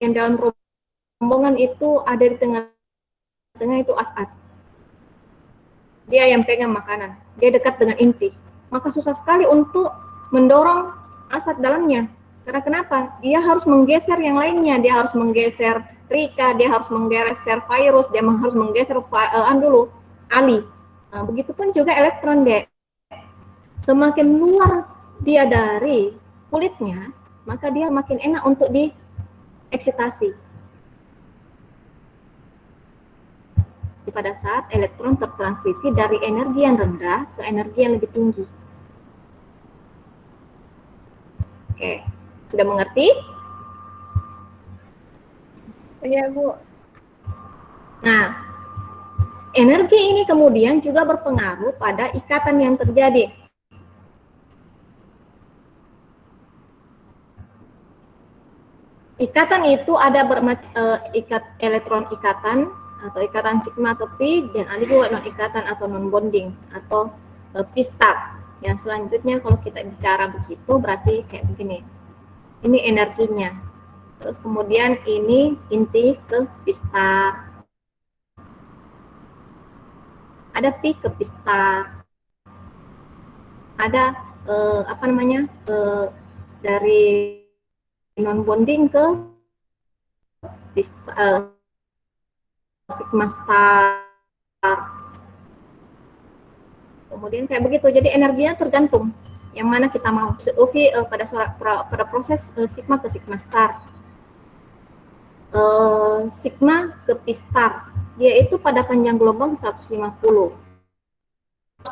yang dalam rombongan itu ada di tengah itu As'ad. Dia yang pegang makanan. Dia dekat dengan inti. Maka susah sekali untuk mendorong As'ad dalamnya. Karena kenapa? Dia harus menggeser yang lainnya. Dia harus menggeser Rika, dia harus menggeser virus, dia harus menggeser Ali. Nah, begitupun juga elektron deh. Semakin luar dia dari kulitnya, maka dia makin enak untuk dieksitasi. Pada saat elektron tertransisi dari energi yang rendah ke energi yang lebih tinggi. Oke, sudah mengerti? Iya Bu. Nah, energi ini kemudian juga berpengaruh pada ikatan yang terjadi. Ikatan itu ada elektron ikatan atau ikatan sigma atau pi, dan ada juga non ikatan atau non bonding atau pi star. Yang selanjutnya kalau kita bicara begitu berarti kayak begini. Ini energinya. Terus kemudian ini inti ke pi star. Ada pi ke pi star. Ada dari non bonding ke sigma star. Kemudian kayak begitu. Jadi energinya tergantung yang mana kita mau. UV pada proses sigma ke sigma star. Sigma ke pi star. Dia itu pada panjang gelombang 150.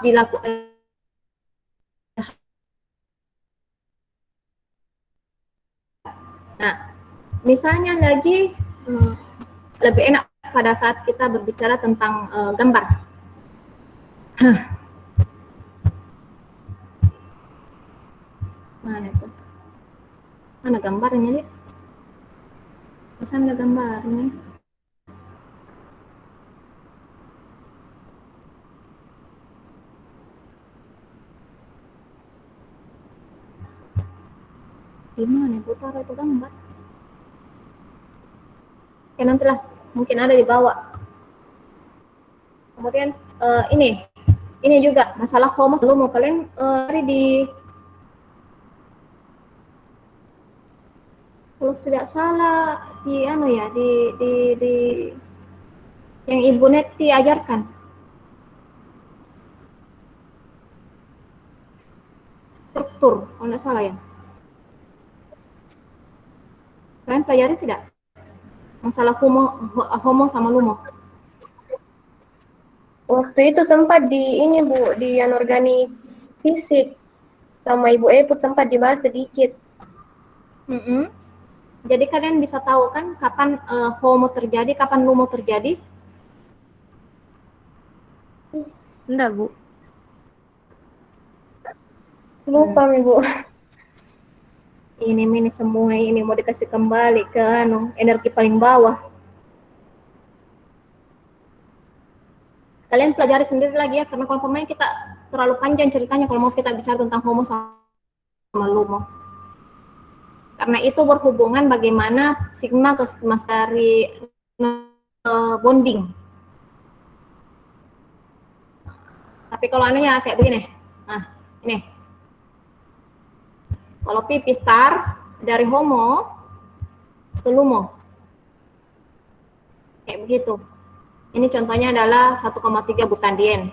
Dilakukan Nah, misalnya lagi lebih enak pada saat kita berbicara tentang gambar. Mana itu? Mana gambarnya, Dik? Pesan ada gambarnya. Gimana Bu taruh itu gambar? Ya nantilah, mungkin ada di bawah. Kemudian ini juga masalah homos. Lu mau kalian kalau tidak salah di yang Ibu Neti ajarkan. Struktur, kalau tidak salah ya. Kalian pelajari tidak? Masalah homo sama lumo. Waktu itu sempat di ini Bu, di anorganik fisik. sama Ibu Eput sempat dibahas sedikit. Jadi kalian bisa tahu kan kapan HOMO terjadi, kapan LUMO terjadi? Enggak, Bu. Lupa Ibu. Ini semua ini mau dikasih kembali ke energi paling bawah. Kalian pelajari sendiri lagi ya, karena kalau pemain kita terlalu panjang ceritanya kalau mau kita bicara tentang HOMO sama LUMO. Karena itu berhubungan bagaimana sigma ke sigma dari bonding. Tapi kalau anunya kayak begini, nah ini. Kalau P star dari HOMO ke LUMO, kayak begitu. Ini contohnya adalah 1,3 butandien.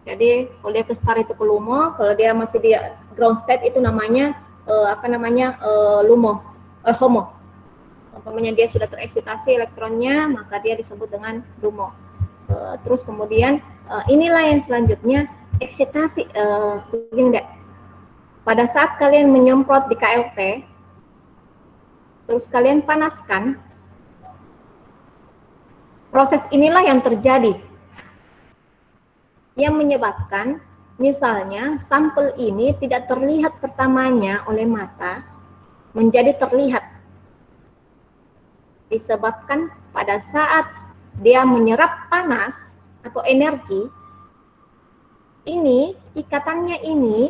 Jadi kalau dia ke star itu ke LUMO, kalau dia masih di ground state itu namanya LUMO, HOMO. Umpamanya dia sudah tereksitasi elektronnya, maka dia disebut dengan LUMO. Terus kemudian inilah yang selanjutnya eksitasi. Begini enggak? Pada saat kalian menyemprot di KLP, terus kalian panaskan, proses inilah yang terjadi, yang menyebabkan misalnya sampel ini tidak terlihat pertamanya oleh mata, menjadi terlihat. Disebabkan pada saat dia menyerap panas atau energi, ini ikatannya ini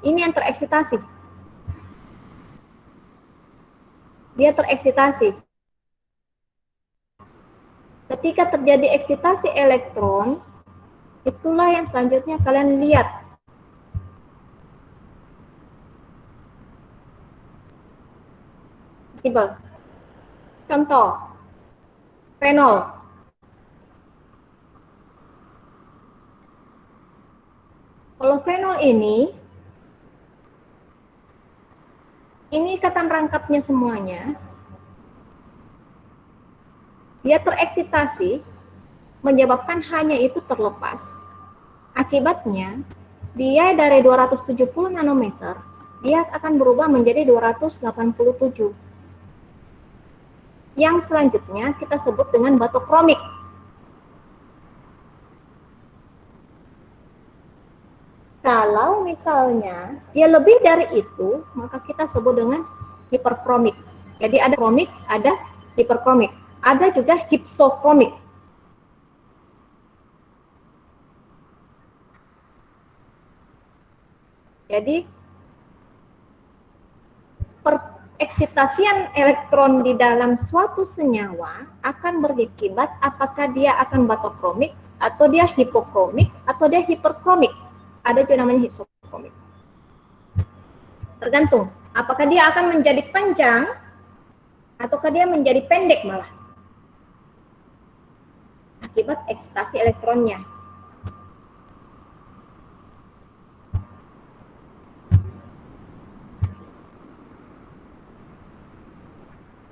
yang tereksitasi. Dia tereksitasi. Ketika terjadi eksitasi elektron, itulah yang selanjutnya kalian lihat. Simpel. Contoh, fenol. Kalau fenol ini ikatan rangkapnya semuanya, dia tereksitasi, menyebabkan hanya itu terlepas. Akibatnya, dia dari 270 nanometer, dia akan berubah menjadi 287. Yang selanjutnya kita sebut dengan batokromik. Kalau misalnya dia lebih dari itu, maka kita sebut dengan hiperkromik. Jadi ada kromik, ada hiperkromik. Ada juga hipsokromik. Jadi pereksitasian elektron di dalam suatu senyawa akan berakibat apakah dia akan batokromik, atau dia hipokromik, atau dia hiperkromik. Ada juga namanya hipsokromik. Tergantung, apakah dia akan menjadi panjang, ataukah dia menjadi pendek malah. Akibat eksitasi elektronnya.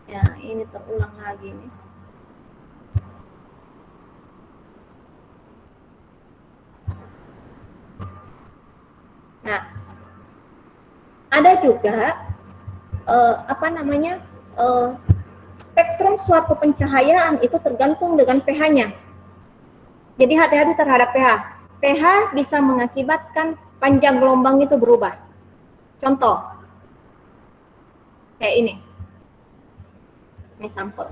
Ya, ini terulang lagi nih. Nah, ada juga spektrum suatu pencahayaan itu tergantung dengan pH-nya. Jadi hati-hati terhadap pH. pH bisa mengakibatkan panjang gelombang itu berubah. Contoh, kayak ini. Ini sampel.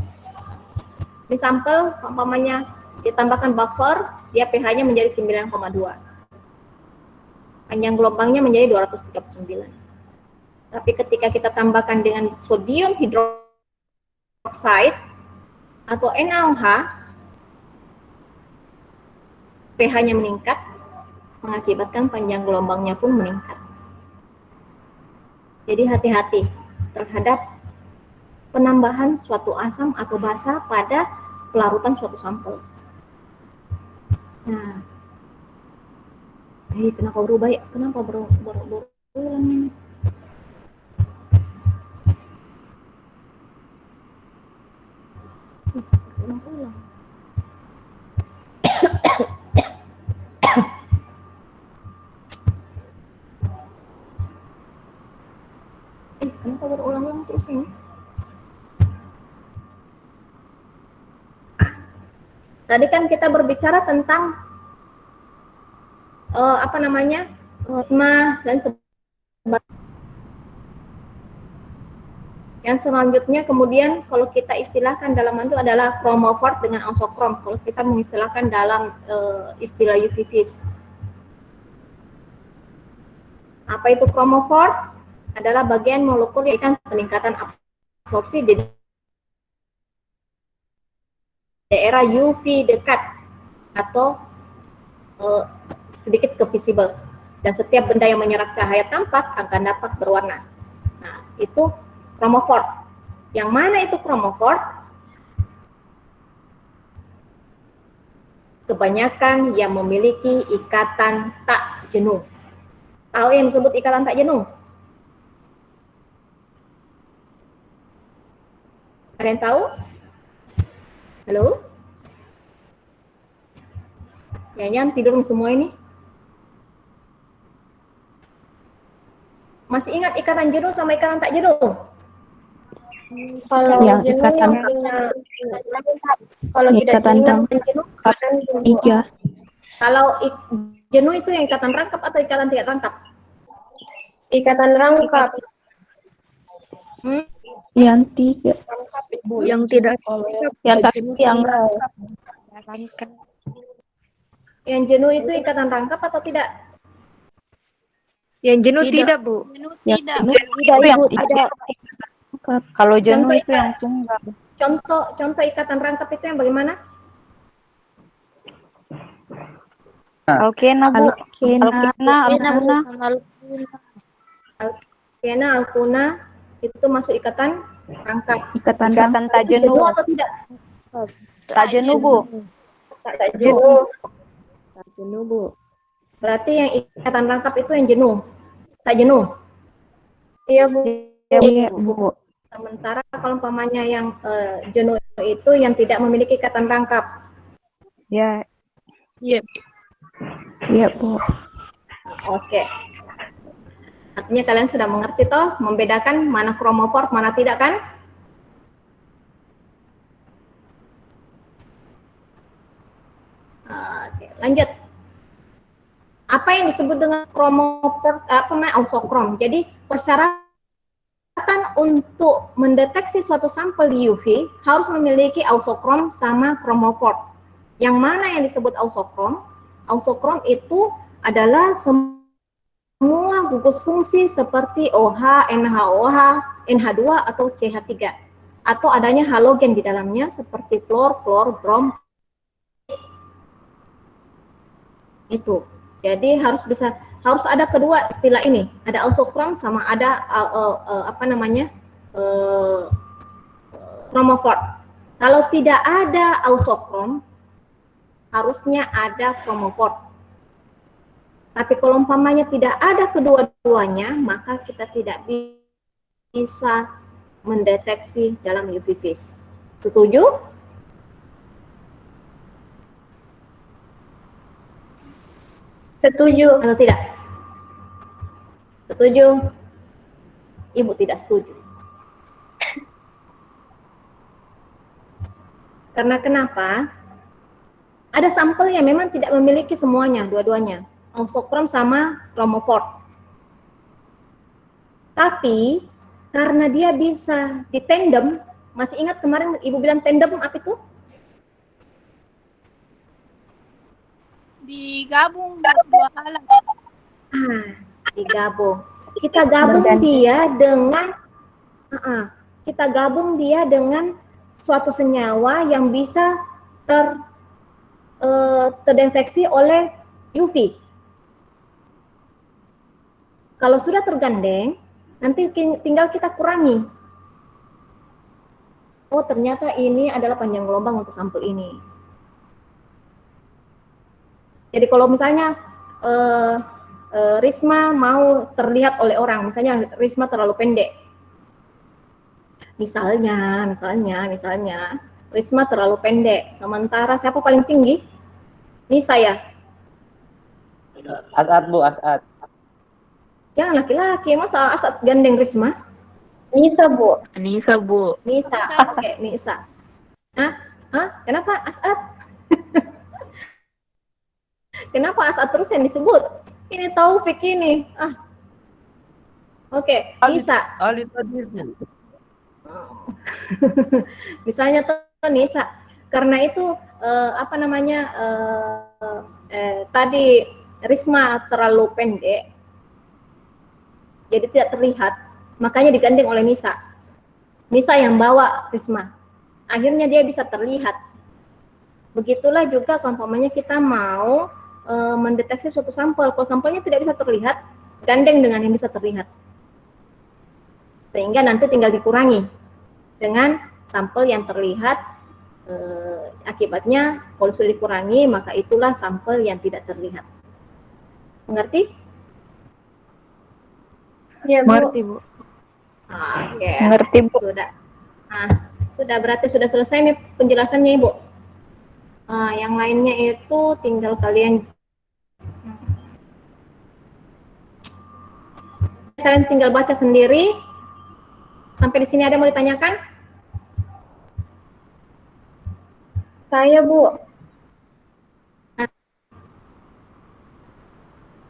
Ini sampel, umpamanya ditambahkan buffer, dia pH-nya menjadi 9,2. Panjang gelombangnya menjadi 239. Tapi ketika kita tambahkan dengan sodium hidroksida atau NaOH, pH-nya meningkat, mengakibatkan panjang gelombangnya pun meningkat. Jadi hati-hati terhadap penambahan suatu asam atau basa pada pelarutan suatu sampel. Nah, kenapa berubah ya? Kenapa berulang ini? Ulang-ulang. Kenapa berulang-ulang terus ini? Tadi kan kita berbicara tentang apa namanya, dan yang selanjutnya kemudian kalau kita istilahkan dalam itu adalah chromophore dengan auxochrome. Kalau kita mengistilahkan dalam istilah UV vis. Apa itu chromophore? Adalah bagian molekul yang peningkatan absorpsi di daerah UV dekat atau sedikit ke visible, dan setiap benda yang menyerap cahaya tampak akan dapat berwarna. Nah, itu chromophore. Yang mana itu chromophore? Kebanyakan yang memiliki ikatan tak jenuh. Tahu yang disebut ikatan tak jenuh? Ada yang tahu? Halo? Nyanyian tidur semua ini? Masih ingat ikatan jenuh sama ikatan tak jenuh? Kalau Yang jenuh ikatan yang punya kalau tidak ikatan jenuh akan tiga. Kalau jenuh itu yang ikatan rangkap atau ikatan tidak rangkap? ikatan rangkap. Yang tiga. Yang tidak Yang satu yang Yang jenuh itu ikatan rangkap atau tidak? yang jenuh tidak, Bu. Jenuh yang tidak. tidak yang tidak. Kalau jenuh Contoh itu yang tunggal. Contoh ikatan rangkap itu yang bagaimana? Alkena, Bu. Alkena. Alkena, alkuna itu masuk ikatan rangkap. Ikatan tak Jenuh jenuh. atau tidak? Tak jenuh, Bu. Tak jenuh. Tak jenuh, Bu. Berarti yang ikatan rangkap itu yang jenuh. Tak jenuh. Iya, Bu. Iya, Bu. Sementara kalau umpamanya yang jenuh itu yang tidak memiliki ikatan rangkap. Ya. Iya. Iya, Bu. Oke. Artinya kalian sudah mengerti toh membedakan mana chromophore, mana tidak kan? Oke, lanjut. Apa yang disebut dengan chromophore, auxochrome? Jadi persyaratan untuk mendeteksi suatu sampel di UV harus memiliki auxochrome sama chromophore. Yang mana yang disebut auxochrome? Auxochrome itu adalah semua gugus fungsi seperti OH, NHOH, NH2 atau CH3 atau adanya halogen di dalamnya seperti fluor, brom. Itu. Jadi harus ada kedua istilah ini. Ada auxochrome sama ada chromophore. Kalau tidak ada auxochrome, harusnya ada chromophore. Tapi kalau umpamanya tidak ada kedua-duanya, maka kita tidak bisa mendeteksi dalam UV vis. Setuju? Setuju. Atau tidak? Setuju? Ibu tidak setuju. Karena kenapa? Ada sampel yang memang tidak memiliki semuanya, dua-duanya. Auxochrome sama chromophore. Tapi karena dia bisa ditandem, masih ingat kemarin Ibu bilang tandem apa itu? Digabung dua alat. Digabung. Kita gabung dia dengan suatu senyawa yang bisa terdeteksi oleh UV. Kalau sudah tergandeng, nanti tinggal kita kurangi. Oh, ternyata ini adalah panjang gelombang untuk sampel ini. Jadi kalau misalnya Risma mau terlihat oleh orang, misalnya Risma terlalu pendek. Misalnya Risma terlalu pendek, sementara siapa paling tinggi? Ini saya. As'ad, Bu, As'ad. Jangan laki-laki, masa Asad gandeng Risma? Nisa, Bu. Anissa, Bu. Nisa. Oke, Nisa. Kenapa As'ad? Kenapa As'ad terus yang disebut? Ini Taufik ini. Oke, Nisa. Ali tadi, Bu. Misalnya tuh Nisa, karena itu tadi Risma terlalu pendek, jadi tidak terlihat, makanya digandeng oleh Nisa. Nisa yang bawa Risma, akhirnya dia bisa terlihat. Begitulah juga kalau umpamanya kita mau mendeteksi suatu sampel, kalau sampelnya tidak bisa terlihat, gandeng dengan yang bisa terlihat, sehingga nanti tinggal dikurangi dengan sampel yang terlihat. Akibatnya kalau sudah dikurangi, maka itulah sampel yang tidak terlihat. Mengerti? Ya, Bu. Mengerti, Bu. Oke. Mengerti, Bu. Sudah berarti sudah selesai nih penjelasannya, Ibu. Yang lainnya itu tinggal kalian tinggal baca sendiri. Sampai di sini ada mau ditanyakan? Saya, Bu.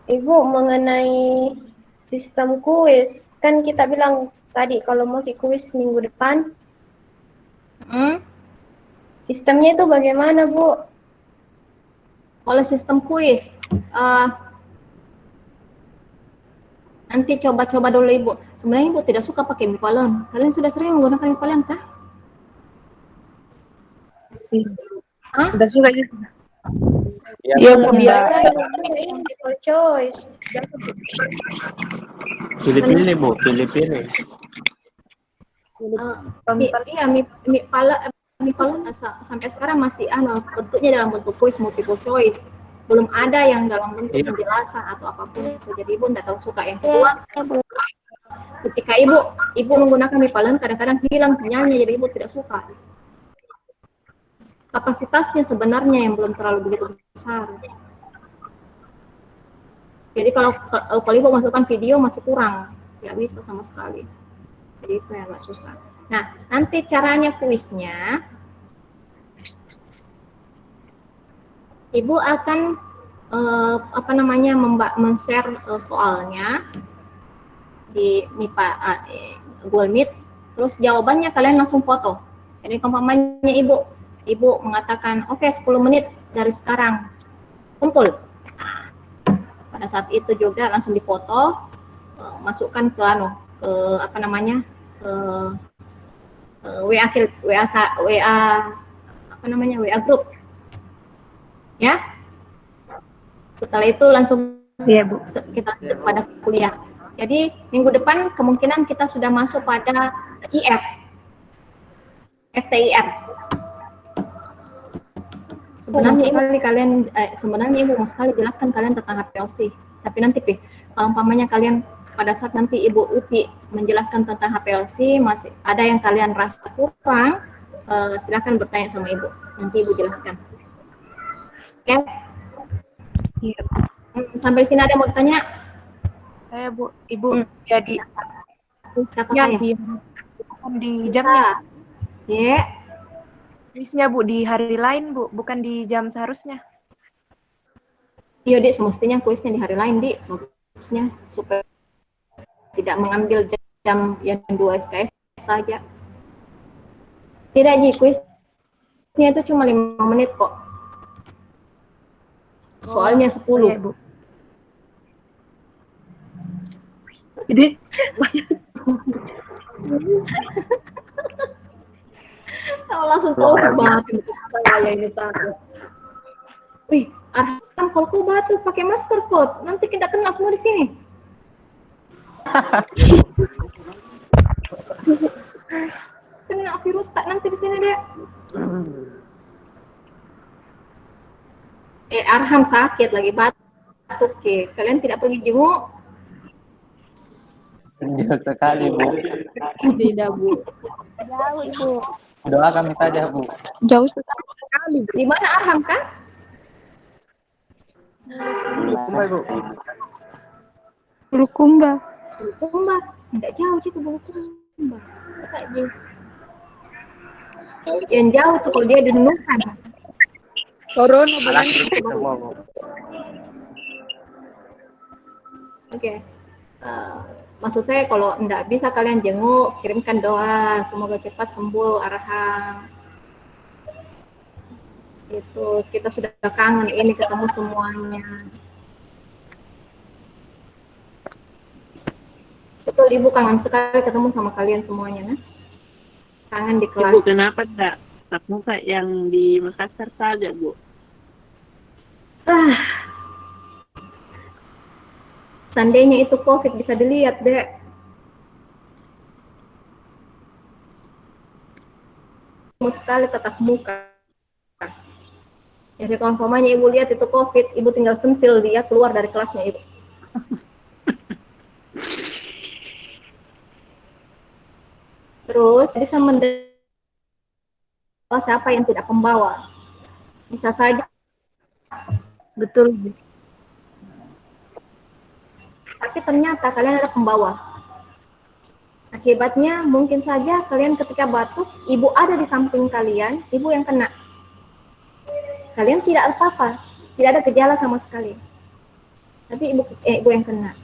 Ibu, mengenai sistem kuis, kan kita bilang tadi kalau mau kuis minggu depan, sistemnya itu bagaimana, Bu? Kalau sistem kuis, nanti coba-coba dulu Ibu. Sebenarnya Ibu tidak suka pakai Mipalon. Kalian sudah sering menggunakan Mipalon kah? Udah suka ya. Iya, Bu. Ini multiple choice. Pilih-pilih, Bu, pilih-pilih. Mipalon sampai sekarang masih bentuknya dalam bentuk kuis multiple choice. Belum ada yang dalam bentuk penjelasan atau apapun itu. Jadi Ibu tidak terlalu suka. Yang kedua, ketika Ibu menggunakan Mipalon, kadang-kadang hilang sinyalnya, jadi Ibu tidak suka. Kapasitasnya sebenarnya yang belum terlalu begitu besar. Jadi kalau Ibu masukkan video masih kurang, tidak bisa sama sekali. Jadi itu yang agak susah. Nah, nanti caranya kuisnya, Ibu akan men-share soalnya di Google Meet, terus jawabannya kalian langsung foto. Jadi umpamanya Ibu mengatakan, oke, 10 menit dari sekarang, kumpul. Nah, pada saat itu juga langsung difoto, masukkan ke WA grup. Ya. Setelah itu langsung Iya, Bu. kita pada kuliah. Jadi minggu depan kemungkinan kita sudah masuk pada FTIR. Sebenarnya Ibu mau sekali jelaskan kalian tentang HPLC. Tapi nanti kalau umpamanya kalian pada saat nanti Ibu Upi menjelaskan tentang HPLC masih ada yang kalian rasa kurang, silakan bertanya sama Ibu. Nanti Ibu jelaskan. Oke? Iya. Sampai sini ada yang mau ditanya? Saya, Bu. Ibu jadi Siapa yang saya? di jamnya. Ya. Kuisnya, Bu, di hari lain, Bu, bukan di jam seharusnya. Iya, Dik, semestinya kuisnya di hari lain, Dik. Bagusnya supaya tidak mengambil jam yang 2 SKS saja. Tidak, Ji, kuisnya itu cuma 5 menit kok. Soalnya 10. Iya, Bu. Jadi, langsung tahu banget saya ini satu. Wih, Arham, kalau kau batuk pakai masker kok, nanti kita kena semua di sini. Kena virus tak nanti di sini deh. Arham sakit lagi batuk, kalian tidak pergi jenguk? Jauh sekali, Bu. Tidak, Bu. Jauh, Ibu. Doa kami saja, Bu. Jauh sekali. Di mana Arham kan? Bulukumba, Bu. Bulukumba. Bulukumba, tidak jauh itu Bulukumba. Yang jauh tuh kalau dia di Nunukan. Corona Alas bukan? gitu semua, Bu. Oke. Maksud saya kalau enggak bisa kalian jenguk, kirimkan doa semoga cepat sembuh Arham. Itu kita sudah kangen ini ketemu semuanya. Betul, Ibu kangen sekali ketemu sama kalian semuanya, nah. Kangen di kelas. Ibu kenapa enggak tatap muka yang di Makassar saja, Bu? Seandainya itu COVID bisa dilihat, Dek. Mau sekali tatap muka. Jadi kalau umpamanya Ibu lihat itu COVID, Ibu tinggal sentil dia keluar dari kelasnya Ibu. Terus bisa mendengar siapa yang tidak pembawa. Bisa saja. Betul, Bu. Tapi ternyata kalian ada pembawa. Akibatnya mungkin saja kalian ketika batuk, Ibu ada di samping kalian, Ibu yang kena. Kalian tidak apa-apa, tidak ada gejala sama sekali. Tapi Ibu yang kena.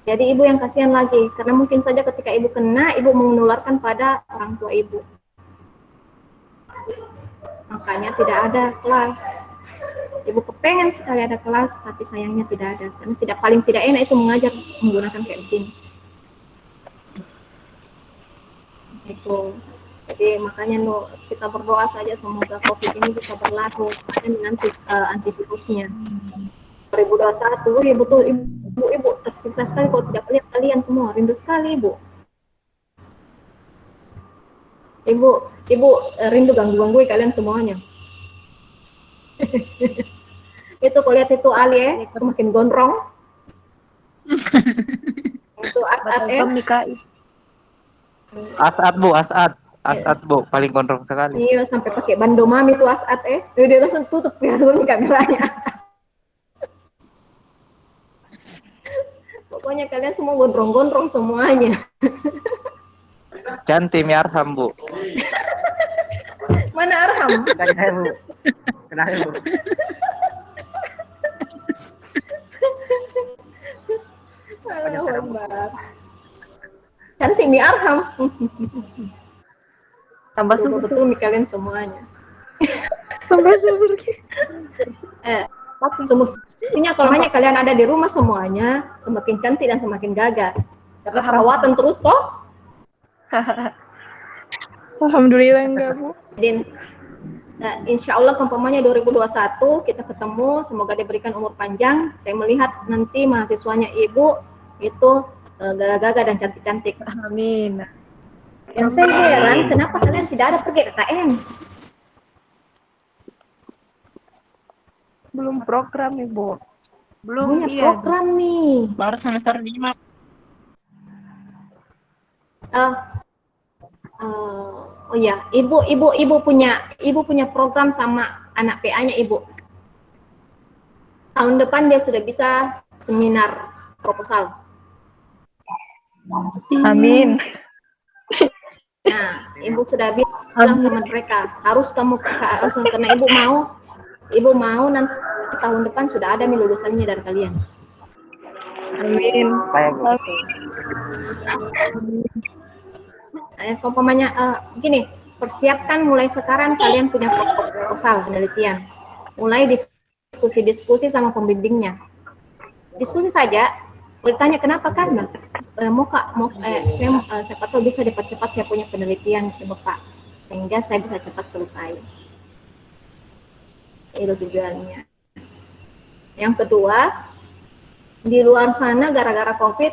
Jadi Ibu yang kasihan lagi, karena mungkin saja ketika Ibu kena, Ibu menularkan pada orang tua Ibu. Makanya tidak ada kelas. Ibu kepengen sekali ada kelas, tapi sayangnya tidak ada. Karena paling tidak enak itu mengajar menggunakan kayak begini. Itu. Jadi makanya kita berdoa saja semoga COVID ini bisa berlalu dengan antivirusnya. 2021 ya betul ibu tersiksa sekali kalau tidak lihat kalian semua, rindu sekali ibu rindu ganggu kalian semuanya. Itu kalau lihat itu Ali semakin gondrong. Itu Asad Asad Bu, Asad Bu, paling gondrong sekali. Iya, sampai pakai bando mami tuh Asad dia langsung tutup ya dulu kameranya. Pokoknya kalian semua gondrong-gondrong semuanya. Cantik Mi Arham Bu. Mana Arham? Kenalin saya, Bu. Kenalin, Bu. Cantik Mi Arham. Tambah subur. Betul Mi kalian semuanya. Tambah subur. Semestinya kalau hanya kalian ada di rumah semuanya semakin cantik dan semakin gagah. Karena perawatan terus toh. Alhamdulillah enggak, Bu. Dan insya Allah umpamanya 2021 kita ketemu, semoga diberikan umur panjang. Saya melihat nanti mahasiswanya Ibu itu gagah-gagah dan cantik-cantik. Amin. Yang saya heran kenapa kalian tidak ada pergi KKN? Belum program, Ibu. Belum program nih. Baru semester 5. Oh ya, ibu punya program sama anak PA-nya Ibu. Tahun depan dia sudah bisa seminar proposal. Amin. Nah, Ibu sudah bilang sama mereka, harus karena Ibu mau nanti tahun depan sudah ada nih lulusannya dari kalian. Amin. Saya, Bu. Umpamanya gini, persiapkan mulai sekarang kalian punya proposal penelitian. Mulai diskusi-diskusi sama pembimbingnya. Diskusi saja, bertanya kenapa kan? Siapa tahu bisa cepat-cepat saya punya penelitian ke Bapak, sehingga saya bisa cepat selesai. Itu tujuannya. Yang kedua, di luar sana gara-gara COVID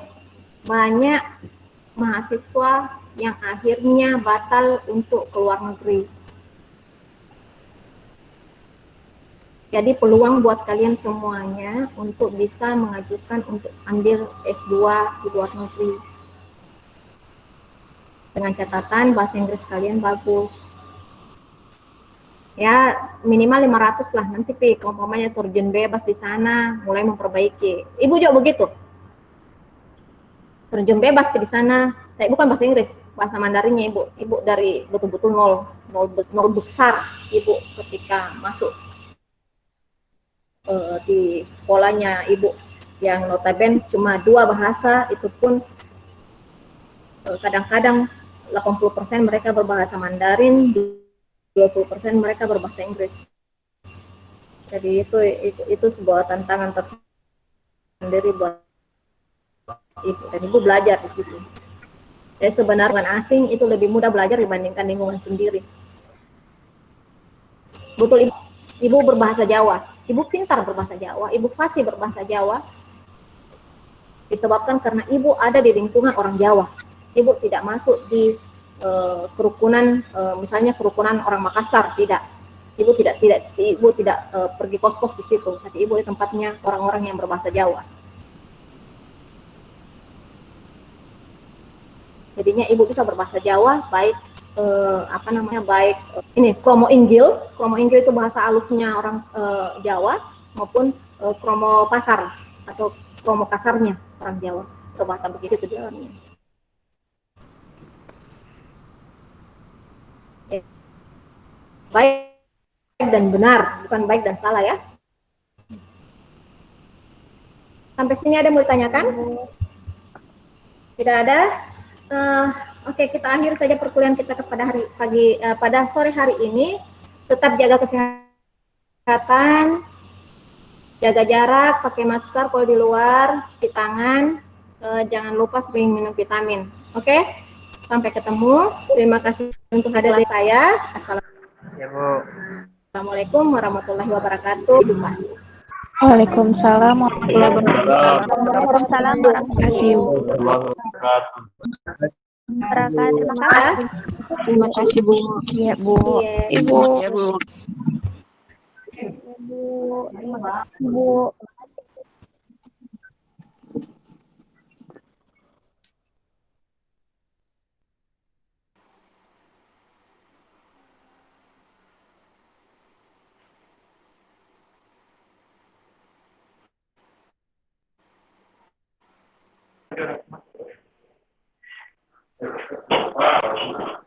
banyak mahasiswa yang akhirnya batal untuk keluar negeri. Jadi peluang buat kalian semuanya untuk bisa mengajukan untuk ambil S2 di luar negeri. Dengan catatan bahasa Inggris kalian bagus. Ya minimal 500 lah, nanti kalau umpamanya terjun bebas di sana, mulai memperbaiki. Ibu juga begitu. Terjun bebas di sana, Nah, ibu kan bahasa Inggris, bahasa Mandarinnya ibu dari betul-betul nol besar ibu ketika masuk di sekolahnya ibu yang notabene cuma 2 bahasa, itu pun kadang-kadang 80% mereka berbahasa Mandarin, 20% mereka berbahasa Inggris. Jadi itu sebuah tantangan tersendiri buat ibu, dan ibu belajar di situ. Jadi sebenarnya asing itu lebih mudah belajar dibandingkan lingkungan sendiri. Betul, ibu berbahasa Jawa, ibu pintar berbahasa Jawa, ibu fasih berbahasa Jawa, disebabkan karena ibu ada di lingkungan orang Jawa. Ibu tidak masuk di kerukunan, misalnya kerukunan orang Makassar, tidak. Ibu tidak pergi kos-kos di situ, tapi ibu di tempatnya orang-orang yang berbahasa Jawa. Jadinya ibu bisa berbahasa Jawa, baik baik ini kromo inggil itu bahasa halusnya orang Jawa, maupun kromo pasar atau kromo kasarnya orang Jawa, atau bahasa begitu di dalamnya. Baik dan benar, bukan baik dan salah ya. Sampai sini ada yang mau ditanyakan? Tidak ada? Oke, kita akhiri saja perkuliahan kita pada sore hari ini. Tetap jaga kesehatan, jaga jarak, pakai masker kalau di luar, cuci tangan, jangan lupa sering minum vitamin. Oke? Sampai ketemu. Terima kasih untuk hadirnya saya. Assalamualaikum warahmatullahi wabarakatuh. Waalaikumsalam warahmatullahi wabarakatuh. Waalaikumsalam warahmatullahi wabarakatuh. Terima kasih Bu. Iya, Bu. Ibu. Ya, Bu. Terima kasih, Bu.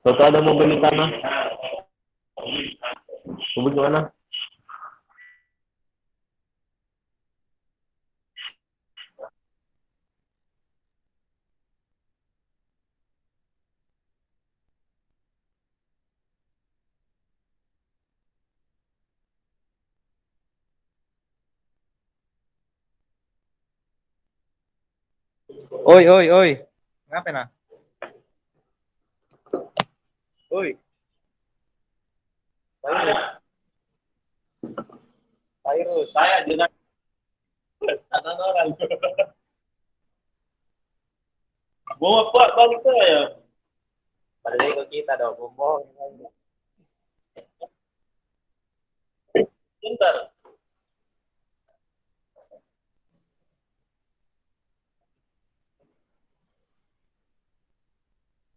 Toto ada mau beli tanah? Mau beli mana? Oi, oi, oi. Ngapain nah? Oi. Virus. Saya dengan tanah orang. Bawa Pak balik saya. Balik ke kita dong, bohong. Bentar.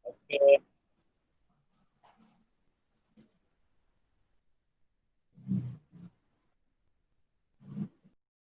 Oke.